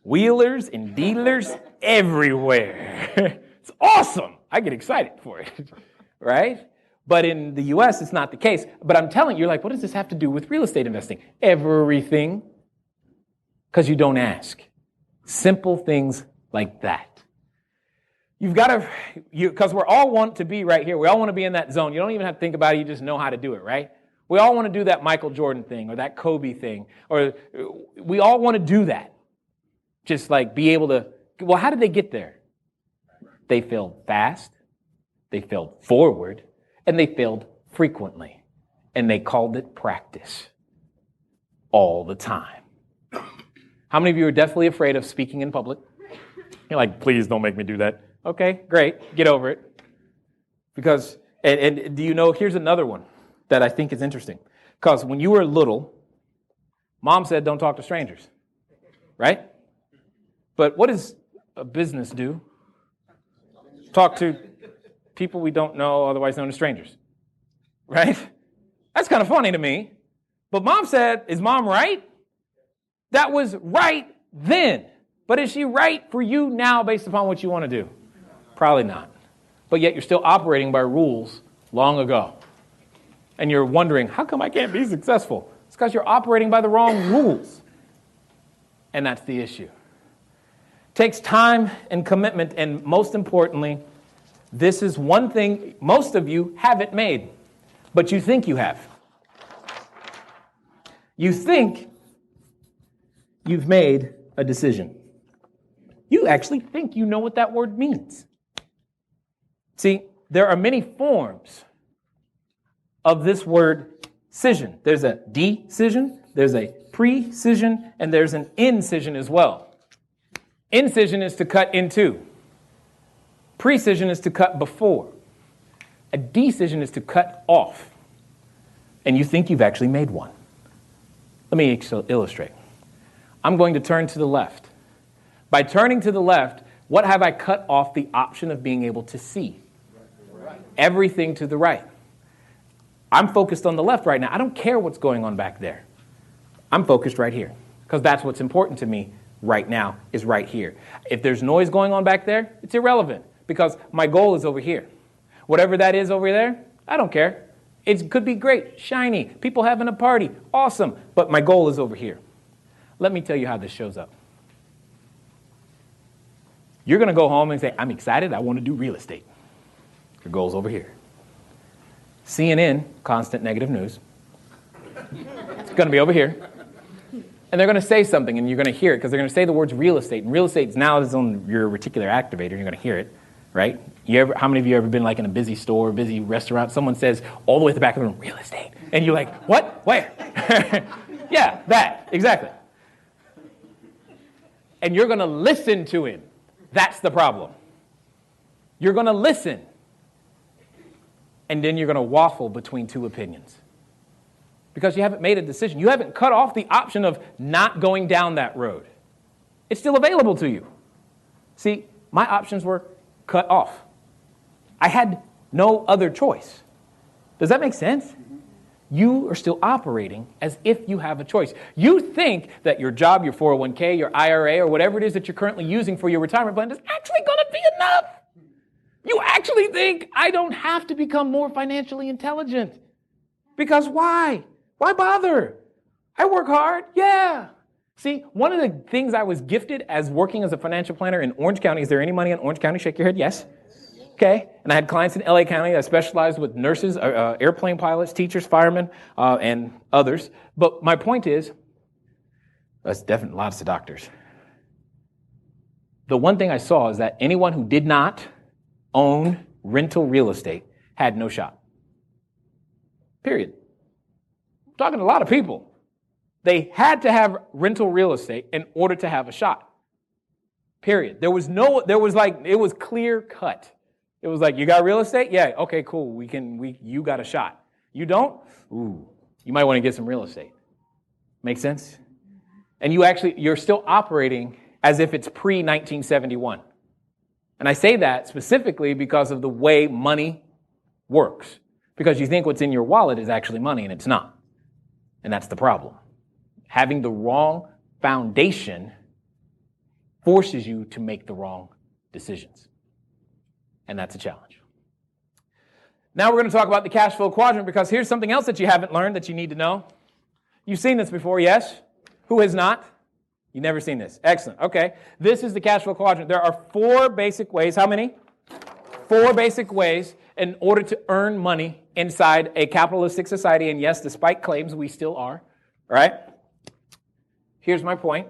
wheelers and dealers everywhere. It's awesome. I get excited for it, right? But in the U.S., it's not the case. But I'm telling you, you're like, what does this have to do with real estate investing? Everything. Because you don't ask. Simple things like that. You've got to, because we all want to be right here. We all want to be in that zone. You don't even have to think about it. You just know how to do it, right? We all want to do that Michael Jordan thing or that Kobe thing. Or we all want to do that. Just like be able to, well, how did they get there? They failed fast. They failed forward. And they failed frequently. And they called it practice. All the time. How many of you are deathly afraid of speaking in public? You're like, please don't make me do that. Okay, great. Get over it. Because, and do you know, here's another one that I think is interesting. Because when you were little, mom said don't talk to strangers. Right? But what does a business do? Talk to people we don't know, otherwise known as strangers. Right? That's kind of funny to me. But mom said, is mom right? That was right then. But is she right for you now based upon what you want to do? Probably not. But yet you're still operating by rules long ago. And you're wondering, how come I can't be successful? It's because you're operating by the wrong rules. And that's the issue. It takes time and commitment, and most importantly, this is one thing most of you haven't made, but you think you have. You think you've made a decision. You actually think you know what that word means. See, there are many forms of this word scission. There's a decision, there's a precision, and there's an incision as well. Incision is to cut into. Precision is to cut before. A decision is to cut off. And you think you've actually made one. Let me illustrate. I'm going to turn to the left. By turning to the left, what have I cut off the option of being able to see? Right. Everything to the right. I'm focused on the left right now. I don't care what's going on back there. I'm focused right here because that's what's important to me right now is right here. If there's noise going on back there, it's irrelevant because my goal is over here. Whatever that is over there, I don't care. It could be great, shiny, people having a party, awesome, but my goal is over here. Let me tell you how this shows up. You're going to go home and say, I'm excited, I want to do real estate. Your goal's over here. CNN, constant negative news. It's going to be over here. And they're going to say something, and you're going to hear it, because they're going to say the words real estate. And real estate now is on your reticular activator. You're going to hear it, right? How many of you have ever been like in a busy store, busy restaurant? Someone says all the way at the back of the room, real estate. And you're like, what? Where? Yeah, that. Exactly. And you're going to listen to him. That's the problem. You're going to listen. And then you're going to waffle between two opinions. Because you haven't made a decision. You haven't cut off the option of not going down that road. It's still available to you. See, my options were cut off. I had no other choice. Does that make sense? You are still operating as if you have a choice. You think that your job, your 401k, your IRA, or whatever it is that you're currently using for your retirement plan is actually going to be enough. You actually think I don't have to become more financially intelligent. Because why? Why bother? I work hard. Yeah. See, one of the things I was gifted as working as a financial planner in Orange County, is there any money in Orange County? Shake your head, yes. Okay. And I had clients in LA County that specialized with nurses, airplane pilots, teachers, firemen, and others. But my point is, that's definitely lots of doctors. The one thing I saw is that anyone who did not own rental real estate had no shot. Period. I'm talking to a lot of people. They had to have rental real estate in order to have a shot. Period. It was clear cut. It was like, you got real estate? Yeah, okay, cool. You got a shot. You don't? Ooh, you might want to get some real estate. Make sense? And you're still operating as if it's pre-1971. And I say that specifically because of the way money works. Because you think what's in your wallet is actually money, and it's not. And that's the problem. Having the wrong foundation forces you to make the wrong decisions. And that's a challenge. Now we're going to talk about the cash flow quadrant, because here's something else that you haven't learned that you need to know. You've seen this before, yes? Who has not? You've never seen this. Excellent. Okay. This is the cash flow quadrant. There are 4 basic ways. How many? 4 basic ways in order to earn money inside a capitalistic society. And yes, despite claims, we still are. All right? Here's my point.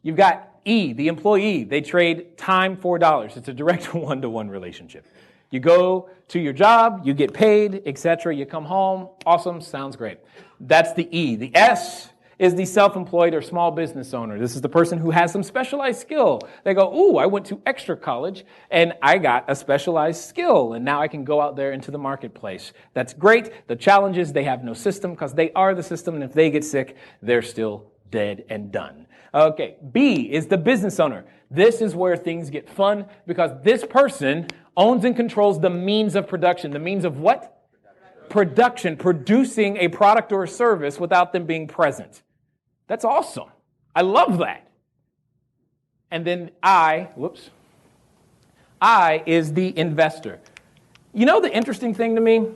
You've got E, the employee. They trade time for dollars. It's a direct one-to-one relationship. You go to your job, you get paid, etc. You come home. Awesome. Sounds great. That's the E. The S is the self-employed or small business owner. This is the person who has some specialized skill. They go, ooh, I went to extra college and I got a specialized skill, and now I can go out there into the marketplace. That's great. The challenge is they have no system, because they are the system, and if they get sick, they're still dead and done. Okay, B is the business owner. This is where things get fun, because this person owns and controls the means of production. The means of what? Production, producing a product or a service without them being present. That's awesome. I love that. And then I is the investor. You know the interesting thing to me?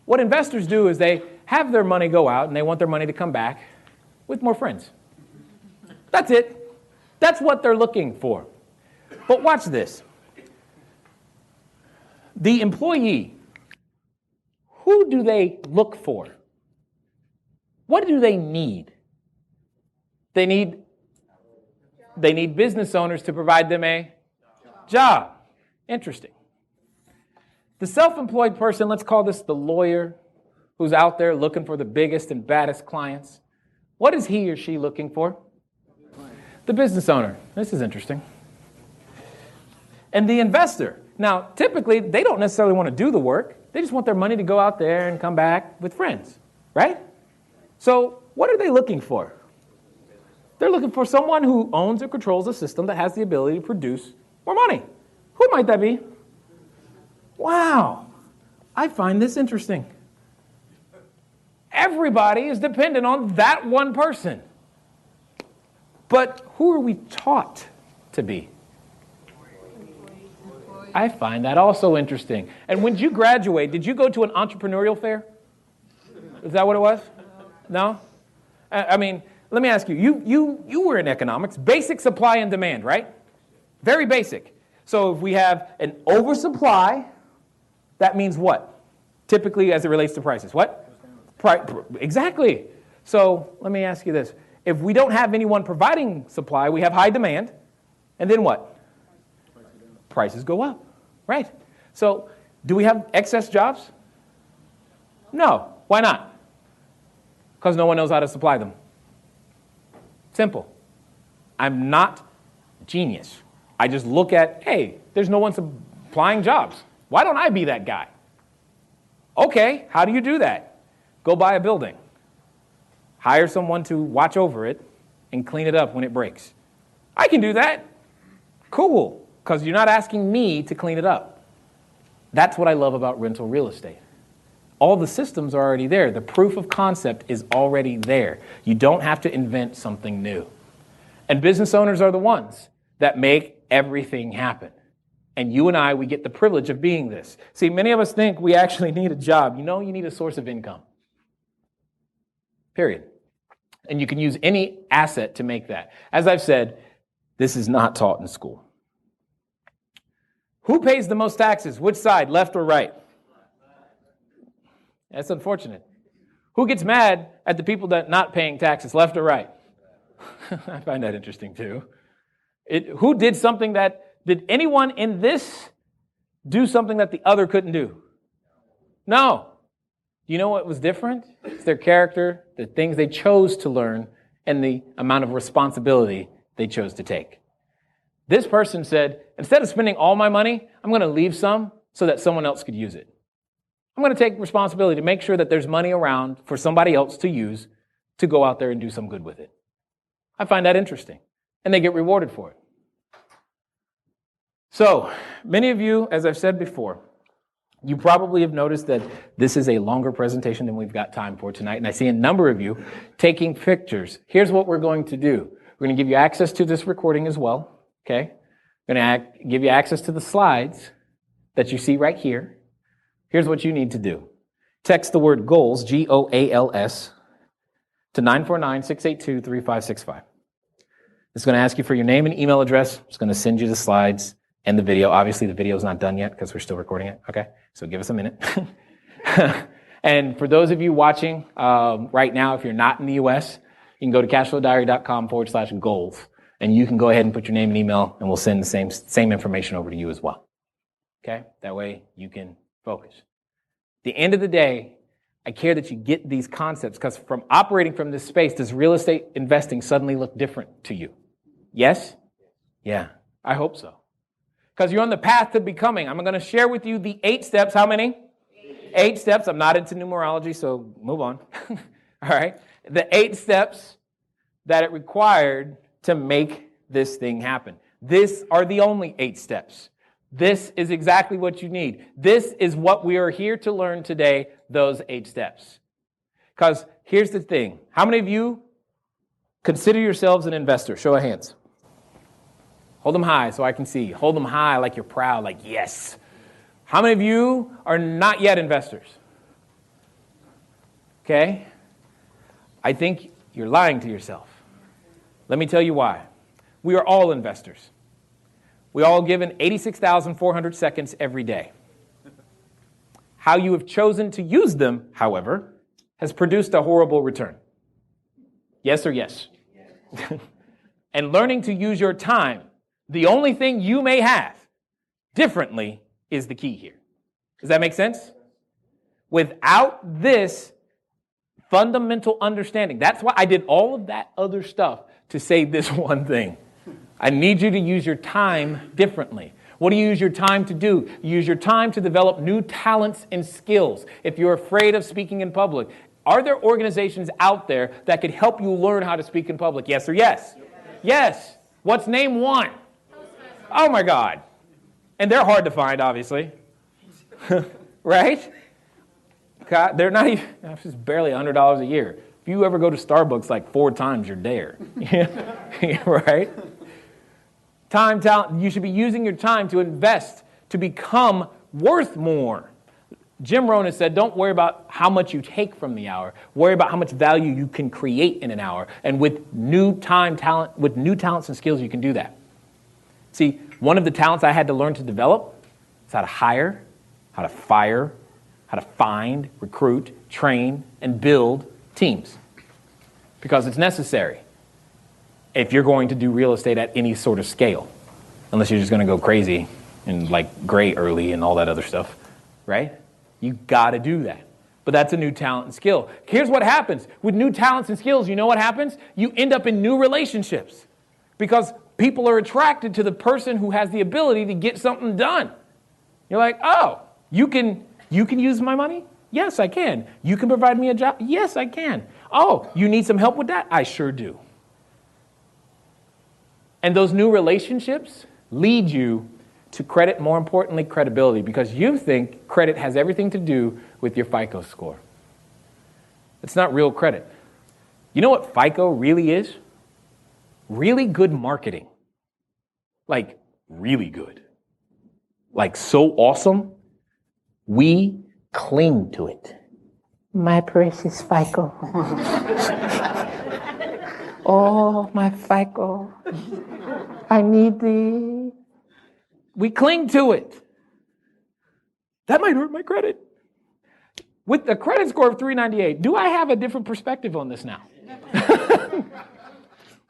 What investors do is they have their money go out and they want their money to come back with more friends. That's it. That's what they're looking for. But watch this. The employee, who do they look for? What do they need? They need business owners to provide them a job. Interesting. The self-employed person, let's call this the lawyer who's out there looking for the biggest and baddest clients. What is he or she looking for? The business owner. This is interesting. And the investor. Now, typically, they don't necessarily want to do the work. They just want their money to go out there and come back with friends, right? So what are they looking for? They're looking for someone who owns or controls a system that has the ability to produce more money. Who might that be? Wow, I find this interesting. Everybody is dependent on that one person. But who are we taught to be? I find that also interesting. And when you graduate, did you go to an entrepreneurial fair? Is that what it was? No? I mean, let me ask you. You were in economics. Basic supply and demand, right? Very basic. So if we have an oversupply, that means what? Typically as it relates to prices. What? Exactly. So let me ask you this. If we don't have anyone providing supply, we have high demand. And then what? Prices go up. Right. So do we have excess jobs? No. Why not? Because no one knows how to supply them. Simple. I'm not a genius. I just look at, hey, there's no one supplying jobs. Why don't I be that guy? Okay, how do you do that? Go buy a building. Hire someone to watch over it and clean it up when it breaks. I can do that. Cool, because you're not asking me to clean it up. That's what I love about rental real estate. All the systems are already there. The proof of concept is already there. You don't have to invent something new. And business owners are the ones that make everything happen. And you and I, we get the privilege of being this. See, many of us think we actually need a job. You know, you need a source of income. Period. And you can use any asset to make that. As I've said, this is not taught in school. Who pays the most taxes? Which side, left or right? That's unfortunate. Who gets mad at the people that are not paying taxes, left or right? I find that interesting too. Who did something did anyone in this do something that the other couldn't do? No. You know what was different? It's their character, the things they chose to learn, and the amount of responsibility they chose to take. This person said, instead of spending all my money, I'm going to leave some so that someone else could use it. I'm going to take responsibility to make sure that there's money around for somebody else to use to go out there and do some good with it. I find that interesting. And they get rewarded for it. So, many of you, as I've said before, you probably have noticed that this is a longer presentation than we've got time for tonight. And I see a number of you taking pictures. Here's what we're going to do. We're going to give you access to this recording as well. Okay? We're going to give you access to the slides that you see right here. Here's what you need to do. Text the word GOALS, GOALS, to 949-682-3565. It's going to ask you for your name and email address. It's going to send you the slides and the video. Obviously, the video is not done yet because we're still recording it. Okay? So give us a minute. And for those of you watching right now, if you're not in the U.S., you can go to CashFlowDiary.com/goals, and you can go ahead and put your name and email, and we'll send the same information over to you as well. Okay? That way you can focus. At the end of the day, I care that you get these concepts because from operating from this space, does real estate investing suddenly look different to you? Yes? Yeah, I hope so. Because you're on the path to becoming. I'm going to share with you the 8 steps. How many? 8 steps. I'm not into numerology, so move on. All right? The 8 steps that it required to make this thing happen. These are the only 8 steps. This is exactly what you need. This is what we are here to learn today, those 8 steps. Because here's the thing. How many of you consider yourselves an investor? Show of hands. Hold them high so I can see. Hold them high like you're proud, like yes. How many of you are not yet investors? Okay? I think you're lying to yourself. Let me tell you why. We are all investors. We all given 86,400 seconds every day. How you have chosen to use them, however, has produced a horrible return. Yes or yes? Yes. And learning to use your time, the only thing you may have differently, is the key here. Does that make sense? Without this fundamental understanding, that's why I did all of that other stuff to say this one thing. I need you to use your time differently. What do you use your time to do? You use your time to develop new talents and skills. If you're afraid of speaking in public, are there organizations out there that could help you learn how to speak in public? Yes or yes? Yes. What's name one? Oh my God. And they're hard to find, obviously. Right? God, they're not even, it's just barely $100 a year. If you ever go to Starbucks like 4 times, you're there. Right? Time, talent, you should be using your time to invest, to become worth more. Jim Rohn has said, don't worry about how much you take from the hour. Worry about how much value you can create in an hour. And with new talents and skills, you can do that. See, one of the talents I had to learn to develop is how to hire, how to fire, how to find, recruit, train, and build teams. Because it's necessary if you're going to do real estate at any sort of scale. Unless you're just going to go crazy and like gray early and all that other stuff, right? You got to do that. But that's a new talent and skill. Here's what happens. With new talents and skills, you know what happens? You end up in new relationships. Because people are attracted to the person who has the ability to get something done. You're like, oh, you can use my money? Yes, I can. You can provide me a job? Yes, I can. Oh, you need some help with that? I sure do. And those new relationships lead you to credit, more importantly, credibility, because you think credit has everything to do with your FICO score. It's not real credit. You know what FICO really is? Really good marketing. Like really good. Like so awesome, we cling to it. My precious FICO. Oh, my FICO. I need thee. We cling to it. That might hurt my credit. With a credit score of 398, do I have a different perspective on this now?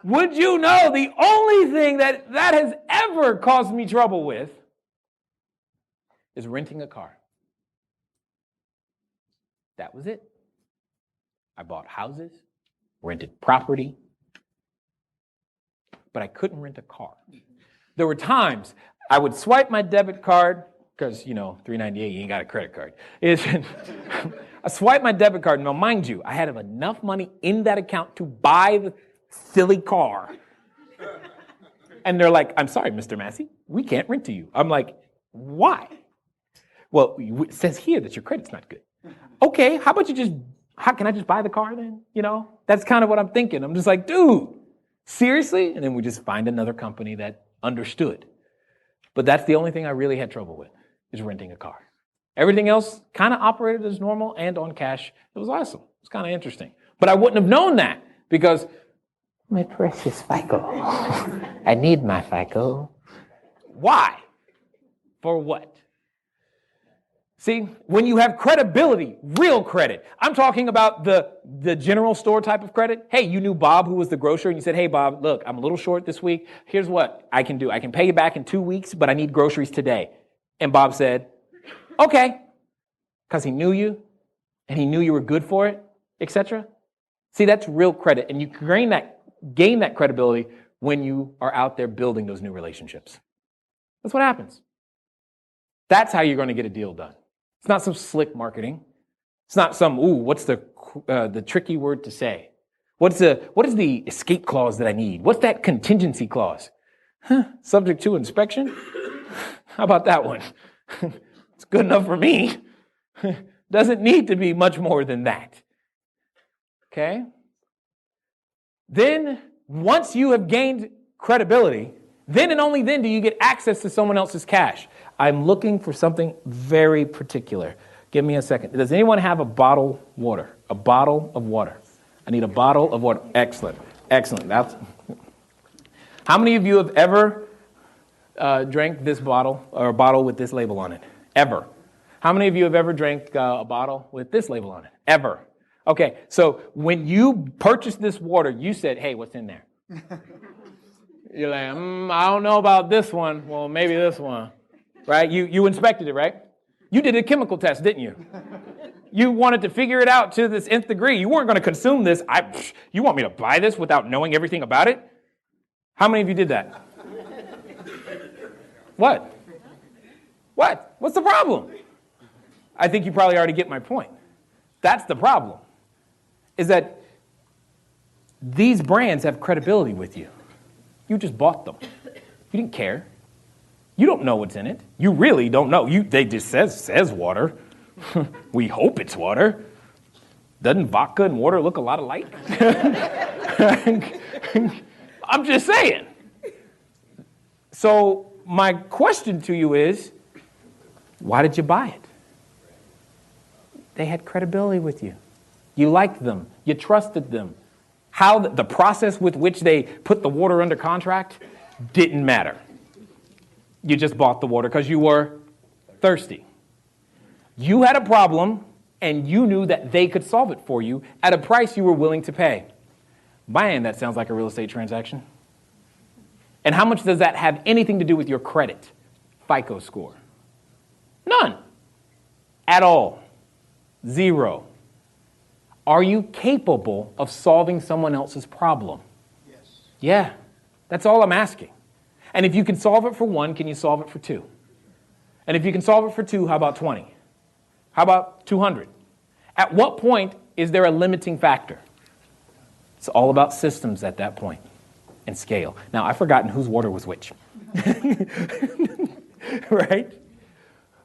Would you know the only thing that has ever caused me trouble with is renting a car. That was it. I bought houses, rented property, but I couldn't rent a car. There were times I would swipe my debit card, because, 398, you ain't got a credit card. I swiped my debit card. Now, mind you, I had enough money in that account to buy the silly car. And they're like, I'm sorry, Mr. Massey, we can't rent to you. I'm like, why? Well, it says here that your credit's not good. Okay, how can I just buy the car then? That's kind of what I'm thinking. I'm just like, dude, seriously? And then we just find another company that understood. But that's the only thing I really had trouble with, is renting a car. Everything else kind of operated as normal and on cash. It was awesome. It was kind of interesting. But I wouldn't have known that because my precious FICO. I need my FICO. Why? For what? See, when you have credibility, real credit, I'm talking about the general store type of credit. Hey, you knew Bob, who was the grocer, and you said, hey, Bob, look, I'm a little short this week. Here's what I can do. I can pay you back in 2 weeks, but I need groceries today. And Bob said, okay, because he knew you, and he knew you were good for it, etc. See, that's real credit, and you gain that credibility when you are out there building those new relationships. That's what happens. That's how you're going to get a deal done. It's not some slick marketing. It's not some, what's the tricky word to say? What is the escape clause that I need? What's that contingency clause? Subject to inspection? How about that one? It's good enough for me. Doesn't need to be much more than that. Okay? Then, once you have gained credibility, then and only then do you get access to someone else's cash. I'm looking for something very particular. Give me a second. Does anyone have a bottle of water? A bottle of water. I need a bottle of water. Excellent. Excellent. How many of you have ever drank this bottle or a bottle with this label on it? Ever. How many of you have ever drank a bottle with this label on it? Ever. Okay, so when you purchased this water, you said, hey, what's in there? You're like, I don't know about this one. Well, maybe this one. Right? You inspected it, right? You did a chemical test, didn't you? You wanted to figure it out to this nth degree. You weren't going to consume this. You want me to buy this without knowing everything about it? How many of you did that? What? What's the problem? I think you probably already get my point. That's the problem. Is that these brands have credibility with you. You just bought them. You didn't care. You don't know what's in it. You really don't know. They just says water. We hope it's water. Doesn't vodka and water look a lot alike? I'm just saying. So my question to you is, why did you buy it? They had credibility with you. You liked them. You trusted them. How the process with which they put the water under contract didn't matter. You just bought the water because you were thirsty. You had a problem, and you knew that they could solve it for you at a price you were willing to pay. Man, that sounds like a real estate transaction. And how much does that have anything to do with your credit, FICO score? None. At all. Zero. Are you capable of solving someone else's problem? Yes. Yeah. That's all I'm asking. And if you can solve it for one, can you solve it for two? And if you can solve it for two, how about 20? How about 200? At what point is there a limiting factor? It's all about systems at that point and scale. Now, I've forgotten whose water was which. Right?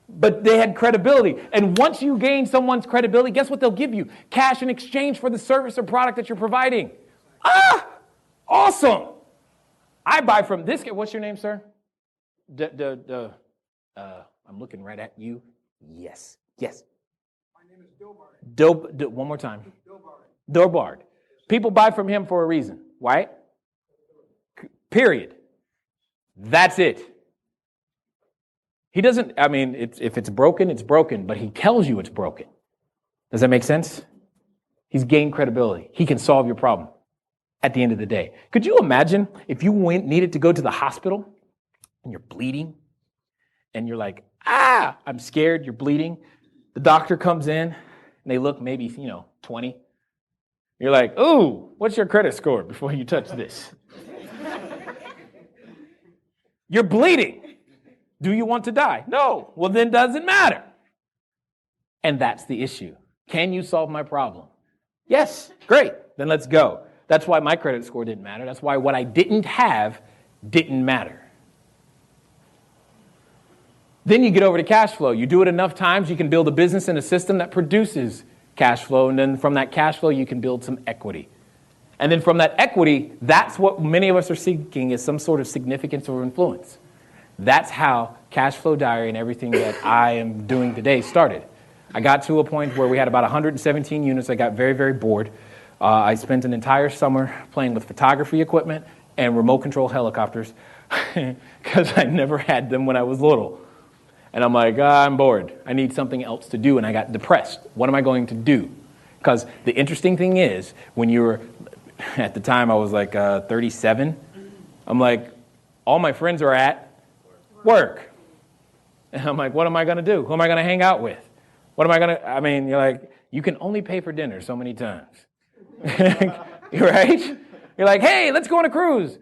But they had credibility. And once you gain someone's credibility, guess what they'll give you? Cash in exchange for the service or product that you're providing. Awesome. I buy from this guy. What's your name, sir? I'm looking right at you. Yes. Yes. My name is Dilbard. One more time. Dilbard. People buy from him for a reason. Why? Period. That's it. He doesn't, if it's broken, but he tells you it's broken. Does that make sense? He's gained credibility. He can solve your problem at the end of the day. Could you imagine if you needed to go to the hospital and you're bleeding and you're like, I'm scared, you're bleeding. The doctor comes in and they look maybe, 20. You're like, ooh, what's your credit score before you touch this? You're bleeding. Do you want to die? No. Well, then doesn't matter. And that's the issue. Can you solve my problem? Yes. Great. Then let's go. That's why my credit score didn't matter. That's why what I didn't have didn't matter. Then you get over to cash flow. You do it enough times, you can build a business and a system that produces cash flow. And then from that cash flow, you can build some equity. And then from that equity, that's what many of us are seeking, is some sort of significance or influence. That's how CashFlowDiary and everything that I am doing today started. I got to a point where we had about 117 units. I got very, very bored. I spent an entire summer playing with photography equipment and remote control helicopters because I never had them when I was little. And I'm like, I'm bored. I need something else to do. And I got depressed. What am I going to do? Because the interesting thing is, when you're, at the time I was like 37, I'm like, all my friends are at work. And I'm like, what am I going to do? Who am I going to hang out with? What am I going to, you're like, you can only pay for dinner so many times. Right? You're like, hey, let's go on a cruise.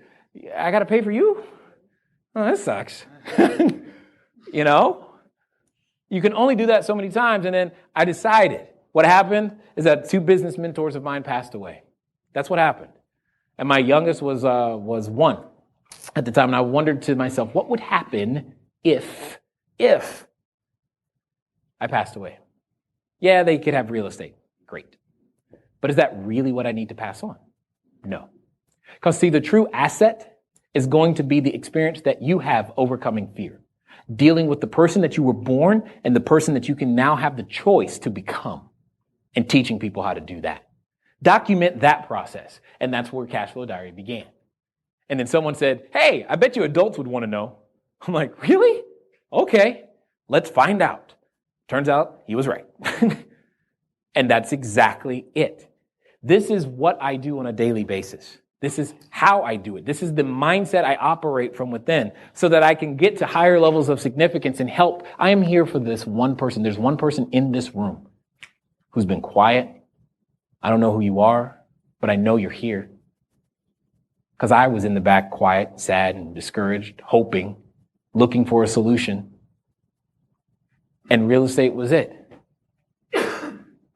I got to pay for you? Oh, that sucks. You can only do that so many times. And then I decided, what happened is that 2 business mentors of mine passed away. That's what happened. And my youngest was 1 at the time. And I wondered to myself, what would happen if I passed away? Yeah, they could have real estate. Great. But is that really what I need to pass on? No. Because see, the true asset is going to be the experience that you have overcoming fear, dealing with the person that you were born and the person that you can now have the choice to become, and teaching people how to do that. Document that process. And that's where CashFlowDiary began. And then someone said, hey, I bet you adults would want to know. I'm like, really? Okay, let's find out. Turns out he was right. And that's exactly it. This is what I do on a daily basis. This is how I do it. This is the mindset I operate from within so that I can get to higher levels of significance and help. I am here for this one person. There's one person in this room who's been quiet. I don't know who you are, but I know you're here. Because I was in the back, quiet, sad, and discouraged, hoping, looking for a solution. And real estate was it.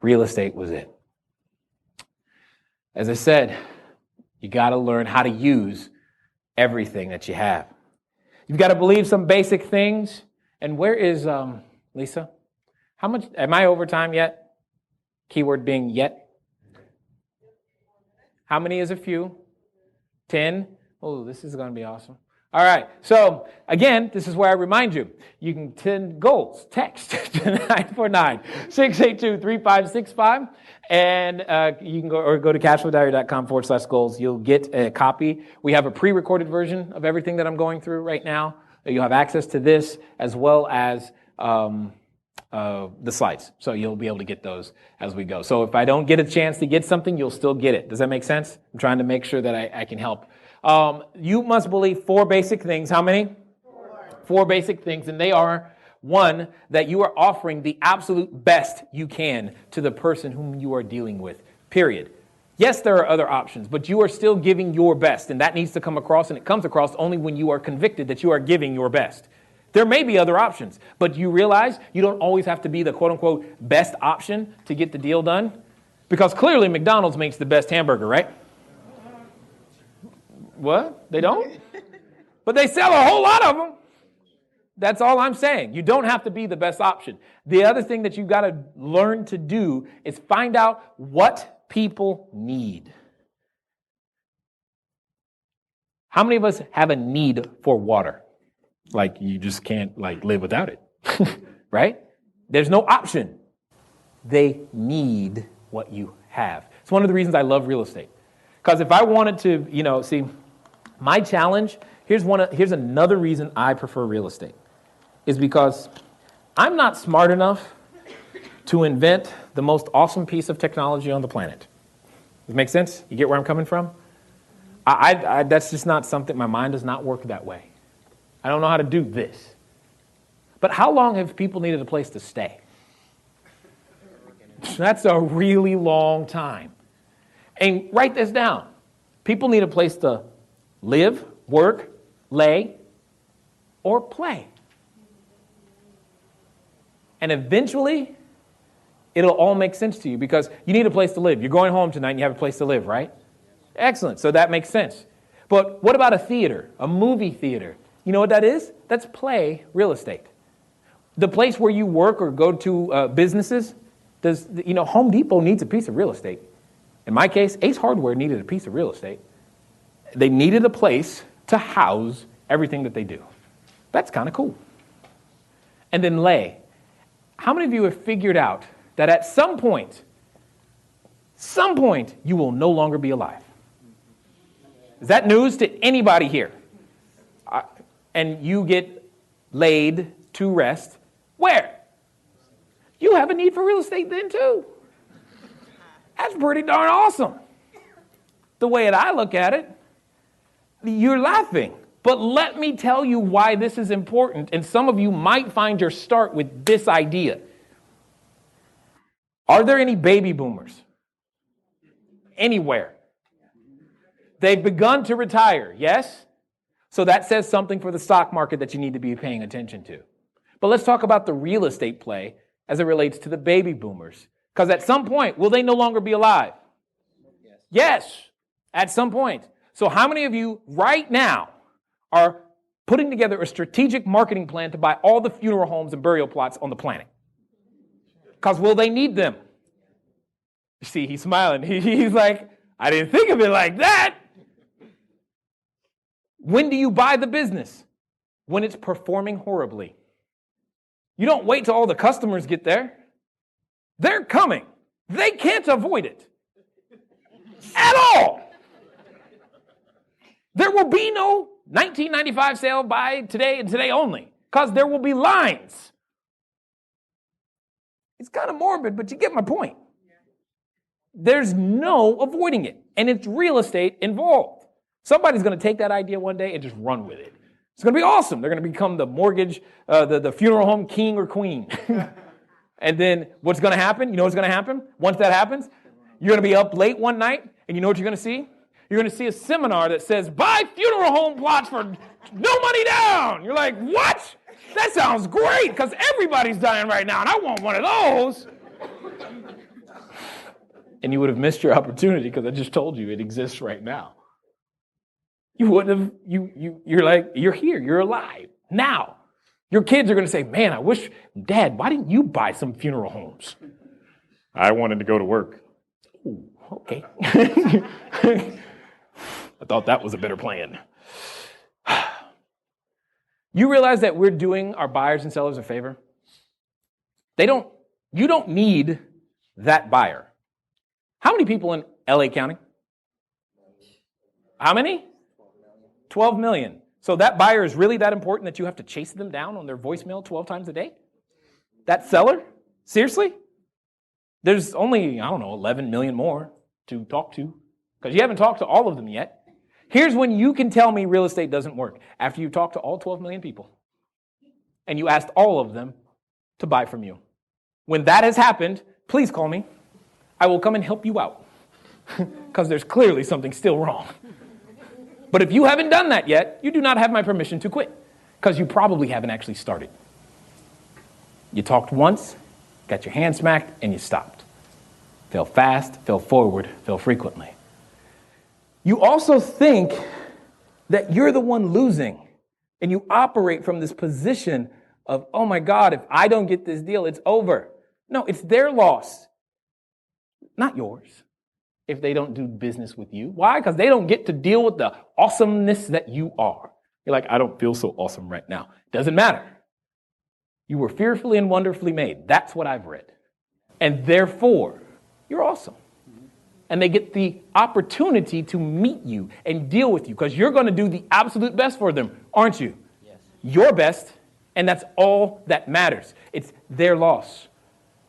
Real estate was it. As I said, you got to learn how to use everything that you have. You've got to believe some basic things. And where is Lisa? How much, am I over time yet? Keyword being yet. How many is a few? 10? Oh, this is going to be awesome. All right. So again, this is where I remind you, you can send goals, text to 949-682-3565. And you can go to cashflowdiary.com/goals. You'll get a copy. We have a pre-recorded version of everything that I'm going through right now. You'll have access to this as well as the slides. So you'll be able to get those as we go. So if I don't get a chance to get something, you'll still get it. Does that make sense? I'm trying to make sure that I can help. You must believe 4 basic things. How many? 4 basic things. And they are, 1, that you are offering the absolute best you can to the person whom you are dealing with, period. Yes, there are other options, but you are still giving your best. And that needs to come across, and it comes across only when you are convicted that you are giving your best. There may be other options, but you realize you don't always have to be the quote-unquote best option to get the deal done? Because clearly McDonald's makes the best hamburger, right? What? They don't? But they sell a whole lot of them. That's all I'm saying. You don't have to be the best option. The other thing that you've got to learn to do is find out what people need. How many of us have a need for water? Like you just can't like live without it, right? There's no option. They need what you have. It's one of the reasons I love real estate. Because if I wanted to, see, my challenge, here's another reason I prefer real estate, is because I'm not smart enough to invent the most awesome piece of technology on the planet. Does it make sense? You get where I'm coming from? That's just not something, my mind does not work that way. I don't know how to do this. But how long have people needed a place to stay? That's a really long time. And write this down. People need a place to live, work, lay, or play. And eventually, it'll all make sense to you because you need a place to live. You're going home tonight and you have a place to live, right? Excellent. So that makes sense. But what about a theater, a movie theater? You know what that is? That's play real estate. The place where you work or go to businesses, Home Depot needs a piece of real estate. In my case, Ace Hardware needed a piece of real estate. They needed a place to house everything that they do. That's kind of cool. And then lay. How many of you have figured out that at some point, you will no longer be alive? Is that news to anybody here? And you get laid to rest. Where? You have a need for real estate then too. That's pretty darn awesome. The way that I look at it, you're laughing. But let me tell you why this is important. And some of you might find your start with this idea. Are there any baby boomers? Anywhere? They've begun to retire, yes? So that says something for the stock market that you need to be paying attention to. But let's talk about the real estate play as it relates to the baby boomers. Because at some point, will they no longer be alive? Yes, at some point. So how many of you right now are putting together a strategic marketing plan to buy all the funeral homes and burial plots on the planet? Because will they need them? You see, he's smiling. He's like, I didn't think of it like that. When do you buy the business? When it's performing horribly. You don't wait till all the customers get there. They're coming. They can't avoid it. At all. There will be no 1995 sale by today and today only, because there will be lines. It's kind of morbid, but you get my point. There's no avoiding it, and it's real estate involved. Somebody's going to take that idea one day and just run with it. It's going to be awesome. They're going to become the mortgage, the funeral home king or queen. And then what's going to happen? You know what's going to happen? Once that happens, you're going to be up late one night, and you know what you're going to see? You're going to see a seminar that says, buy funeral home plots for no money down. You're like, what? That sounds great, because everybody's dying right now, and I want one of those. And you would have missed your opportunity because I just told you it exists right now. You wouldn't have, you're like, you're here, you're alive. Now, your kids are going to say, man, I wish, Dad, why didn't you buy some funeral homes? I wanted to go to work. Ooh, okay. I thought that was a better plan. You realize that we're doing our buyers and sellers a favor? You don't need that buyer. How many people in LA County? How many? 12 million. So that buyer is really that important that you have to chase them down on their voicemail 12 times a day? That seller? Seriously? There's only, 11 million more to talk to, because you haven't talked to all of them yet. Here's when you can tell me real estate doesn't work. After you talk to all 12 million people, and you asked all of them to buy from you. When that has happened, please call me. I will come and help you out, because there's clearly something still wrong. But if you haven't done that yet, you do not have my permission to quit, because you probably haven't actually started. You talked once, got your hand smacked, and you stopped. Fail fast, fail forward, fail frequently. You also think that you're the one losing, and you operate from this position of, oh my God, if I don't get this deal, it's over. No, it's their loss, not yours, if they don't do business with you. Why? Because they don't get to deal with the awesomeness that you are. You're like, I don't feel so awesome right now. Doesn't matter. You were fearfully and wonderfully made. That's what I've read. And therefore, you're awesome. And they get the opportunity to meet you and deal with you because you're going to do the absolute best for them, aren't you? Yes. Your best, and that's all that matters. It's their loss.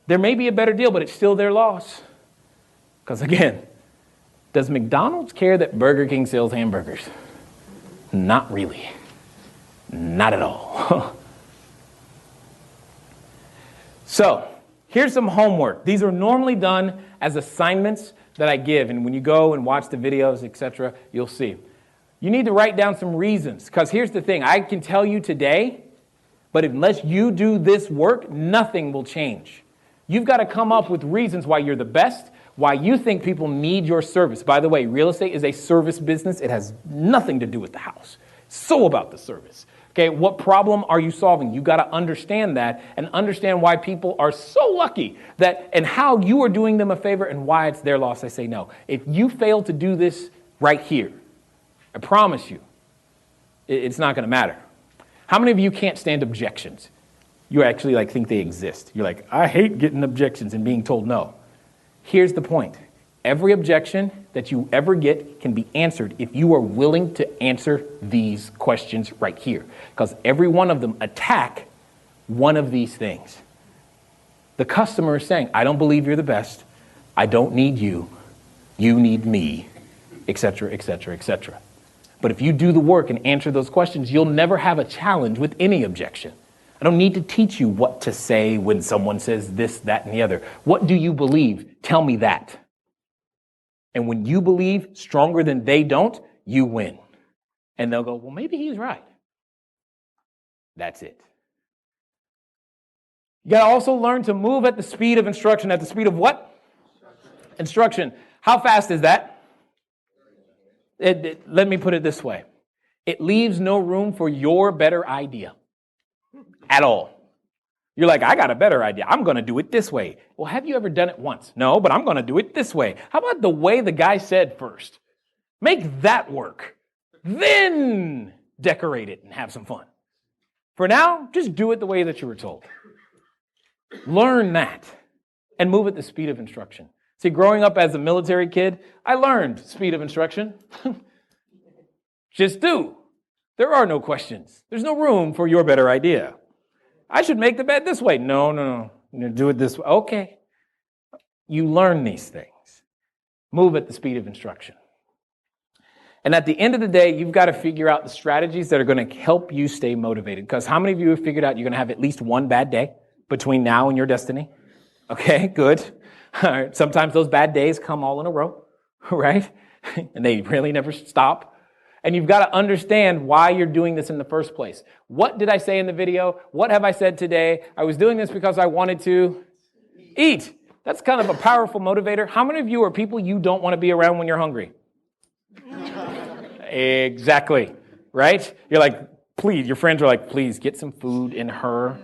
There may be a better deal, but it's still their loss. Because again, does McDonald's care that Burger King sells hamburgers? Not really. Not at all. So, here's some homework. These are normally done as assignments that I give, and when you go and watch the videos, etc., you'll see. You need to write down some reasons, because here's the thing. I can tell you today, but unless you do this work, nothing will change. You've got to come up with reasons why you're the best, why you think people need your service. By the way, real estate is a service business. It has nothing to do with the house. It's so about the service. Okay, what problem are you solving? You got to understand that and understand why people are so lucky that and how you are doing them a favor and why it's their loss. I say no. If you fail to do this right here, I promise you, it's not going to matter. How many of you can't stand objections? You actually think they exist. You're like, I hate getting objections and being told no. Here's the point. Every objection that you ever get can be answered if you are willing to answer these questions right here. Because every one of them attack one of these things. The customer is saying, I don't believe you're the best. I don't need you. You need me, etc., etc., etc. But if you do the work and answer those questions, you'll never have a challenge with any objection. I don't need to teach you what to say when someone says this, that, and the other. What do you believe? Tell me that. And when you believe stronger than they don't, you win. And they'll go, well, maybe he's right. That's it. You got to also learn to move at the speed of instruction. At the speed of what? Instruction. How fast is that? Let me put it this way. It leaves no room for your better idea at all. You're like, I got a better idea. I'm going to do it this way. Well, have you ever done it once? No, but I'm going to do it this way. How about the way the guy said first? Make that work. Then decorate it and have some fun. For now, just do it the way that you were told. Learn that and move at the speed of instruction. See, growing up as a military kid, I learned speed of instruction. Just do. There are no questions. There's no room for your better idea. I should make the bed this way. No. Do it this way. Okay. You learn these things. Move at the speed of instruction. And at the end of the day, you've got to figure out the strategies that are going to help you stay motivated. Because how many of you have figured out you're going to have at least one bad day between now and your destiny? Okay, good. All right. Sometimes those bad days come all in a row, right? And they really never stop. And you've got to understand why you're doing this in the first place. What did I say in the video? What have I said today? I was doing this because I wanted to eat. That's kind of a powerful motivator. How many of you are people you don't want to be around when you're hungry? Exactly, right? You're like, please, your friends are like, please get some food in her,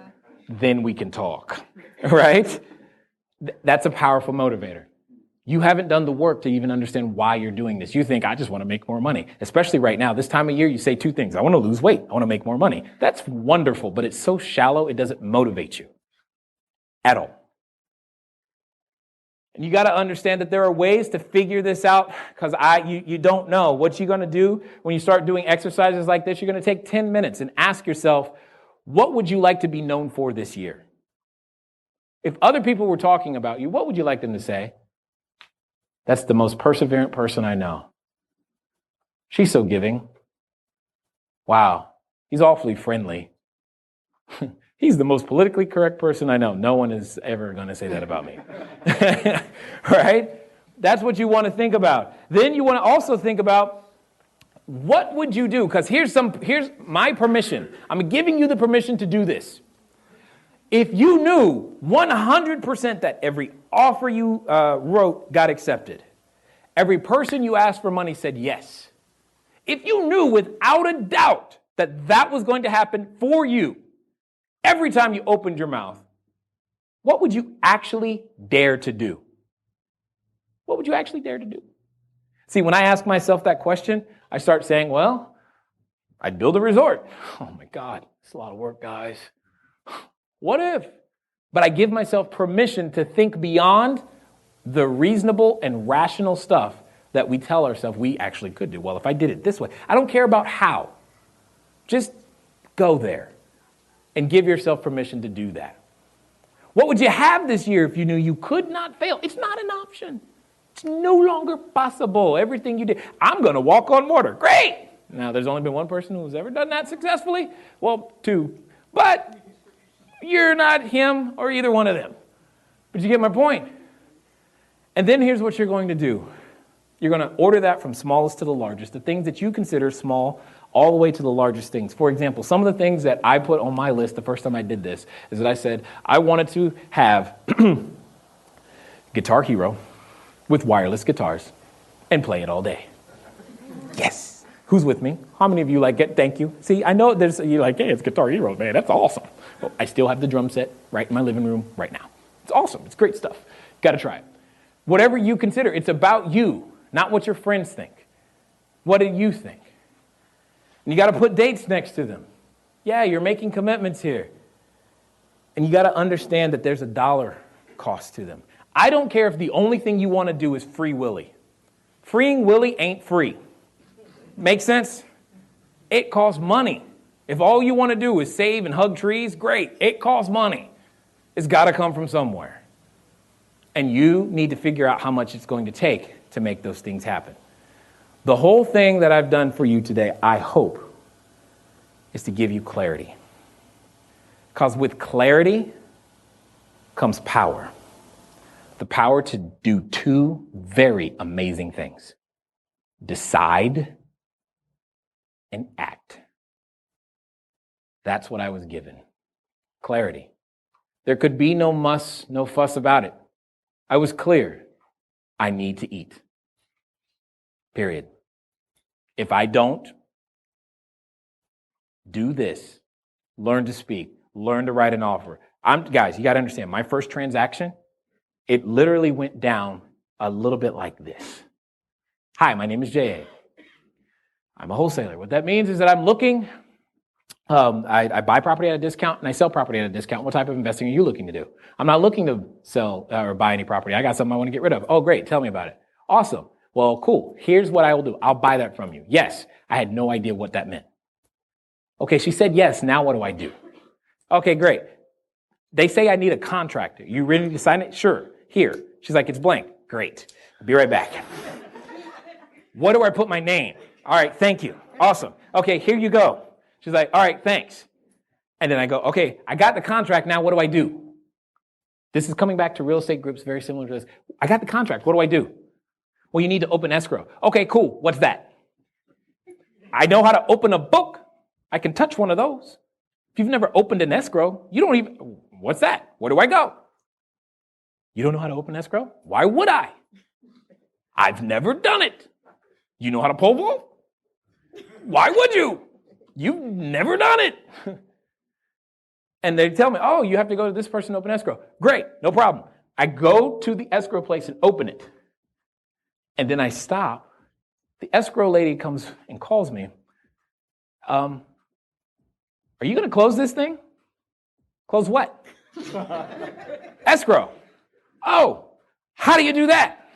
then we can talk, right? That's a powerful motivator. You haven't done the work to even understand why you're doing this. You think, I just want to make more money. Especially right now, this time of year, you say two things. I want to lose weight. I want to make more money. That's wonderful, but it's so shallow, it doesn't motivate you at all. And you got to understand that there are ways to figure this out because you don't know. What you're going to do when you start doing exercises like this, you're going to take 10 minutes and ask yourself, what would you like to be known for this year? If other people were talking about you, what would you like them to say? That's the most perseverant person I know. She's so giving. Wow, he's awfully friendly. He's the most politically correct person I know. No one is ever going to say that about me. Right? That's what you want to think about. Then you want to also think about what would you do? Because here's my permission. I'm giving you the permission to do this. If you knew 100% that every offer you wrote got accepted, every person you asked for money said yes, if you knew without a doubt that that was going to happen for you every time you opened your mouth, what would you actually dare to do? What would you actually dare to do? See, when I ask myself that question, I start saying, well, I'd build a resort. Oh my God, it's a lot of work, guys. What if? But I give myself permission to think beyond the reasonable and rational stuff that we tell ourselves we actually could do. Well, if I did it this way, I don't care about how. Just go there and give yourself permission to do that. What would you have this year if you knew you could not fail? It's not an option. It's no longer possible. Everything you did. I'm going to walk on water. Great. Now, there's only been one person who's ever done that successfully. Well, two. But you're not him or either one of them. But you get my point. And then here's what you're going to do. You're going to order that from smallest to the largest, the things that you consider small all the way to the largest things. For example, some of the things that I put on my list the first time I did this is that I said I wanted to have Guitar Hero with wireless guitars and play it all day. Yes. Who's with me? How many of you like it? Thank you. See, I know you're like, hey, it's Guitar Hero, man. That's awesome. Well, I still have the drum set right in my living room right now. It's awesome. It's great stuff. Got to try it. Whatever you consider, it's about you, not what your friends think. What do you think? And you got to put dates next to them. Yeah, you're making commitments here. And you got to understand that there's a dollar cost to them. I don't care if the only thing you want to do is free Willy. Freeing Willy ain't free. Make sense? It costs money. If all you want to do is save and hug trees, great. It costs money. It's got to come from somewhere. And you need to figure out how much it's going to take to make those things happen. The whole thing that I've done for you today, I hope, is to give you clarity. Because with clarity comes power. The power to do two very amazing things. Decide and act. That's what I was given. Clarity. There could be no muss, no fuss about it. I was clear. I need to eat. Period. If I don't do this, learn to speak, learn to write an offer. Guys, you got to understand, my first transaction, it literally went down a little bit like this. Hi, my name is J.A. I'm a wholesaler. What that means is that I'm looking, I buy property at a discount and I sell property at a discount. What type of investing are you looking to do? I'm not looking to sell or buy any property. I got something I want to get rid of. Oh, great. Tell me about it. Awesome. Well, cool. Here's what I will do. I'll buy that from you. Yes. I had no idea what that meant. Okay. She said yes. Now what do I do? Okay, great. They say I need a contractor. You ready to sign it? Sure. Here. She's like, it's blank. Great. I'll be right back. What do I put my name? All right. Thank you. Awesome. Okay. Here you go. She's like, all right, thanks. And then I go, okay, I got the contract. Now what do I do? This is coming back to real estate groups very similar to this. I got the contract. What do I do? Well, you need to open escrow. Okay, cool. What's that? I know how to open a book. I can touch one of those. If you've never opened an escrow, you don't even, what's that? Where do I go? You don't know how to open escrow? Why would I? I've never done it. You know how to pole vault? Why would you? You've never done it. And they tell me, oh, you have to go to this person to open escrow. Great, no problem. I go to the escrow place and open it. And then I stop. The escrow lady comes and calls me. Are you going to close this thing? Close what? Escrow. Oh, how do you do that?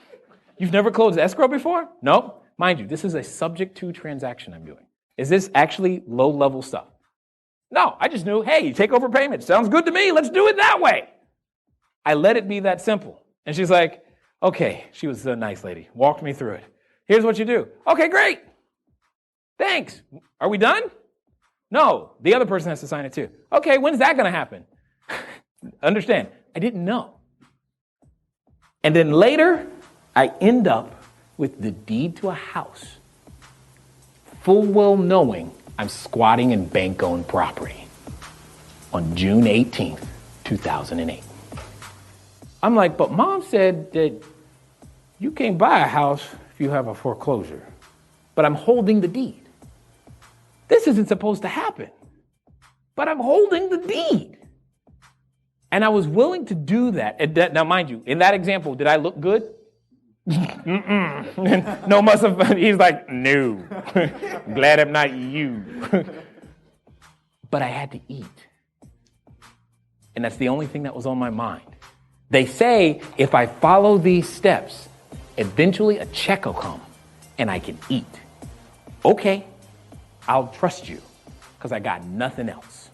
You've never closed escrow before? No. Mind you, this is a subject to transaction I'm doing. Is this actually low-level stuff? No, I just knew, hey, take over payments. Sounds good to me. Let's do it that way. I let it be that simple. And she's like, okay, she was a nice lady. Walked me through it. Here's what you do. Okay, great. Thanks. Are we done? No, the other person has to sign it too. Okay, when's that going to happen? Understand, I didn't know. And then later, I end up with the deed to a house, full well knowing I'm squatting in bank-owned property on June 18th, 2008. I'm like, but Mom said that you can't buy a house if you have a foreclosure, but I'm holding the deed. This isn't supposed to happen, but I'm holding the deed. And I was willing to do that. Now, mind you, in that example, did I look good? No muscle. He's like, no. Glad I'm not you. But I had to eat. And that's the only thing that was on my mind. They say if I follow these steps, eventually a check will come and I can eat. Okay, I'll trust you because I got nothing else.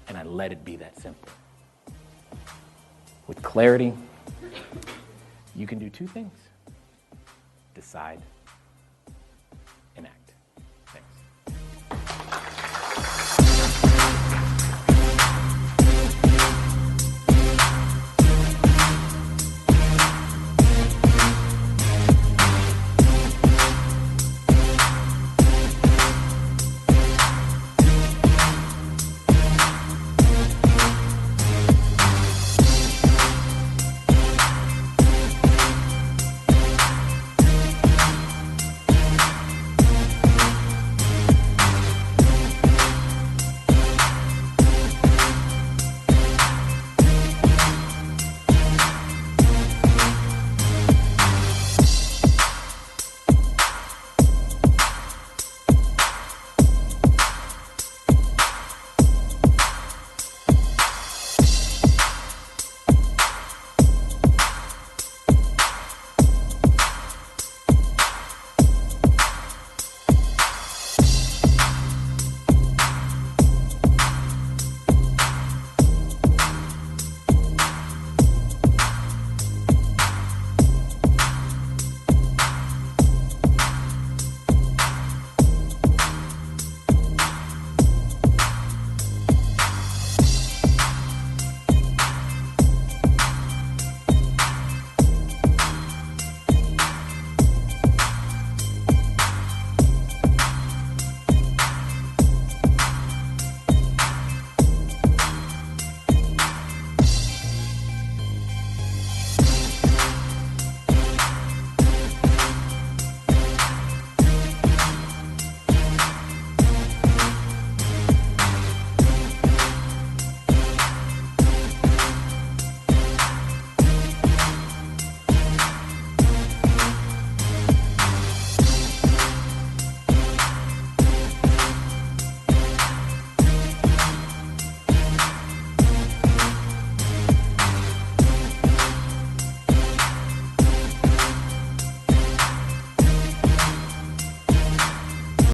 And I let it be that simple. With clarity, you can do two things. Decide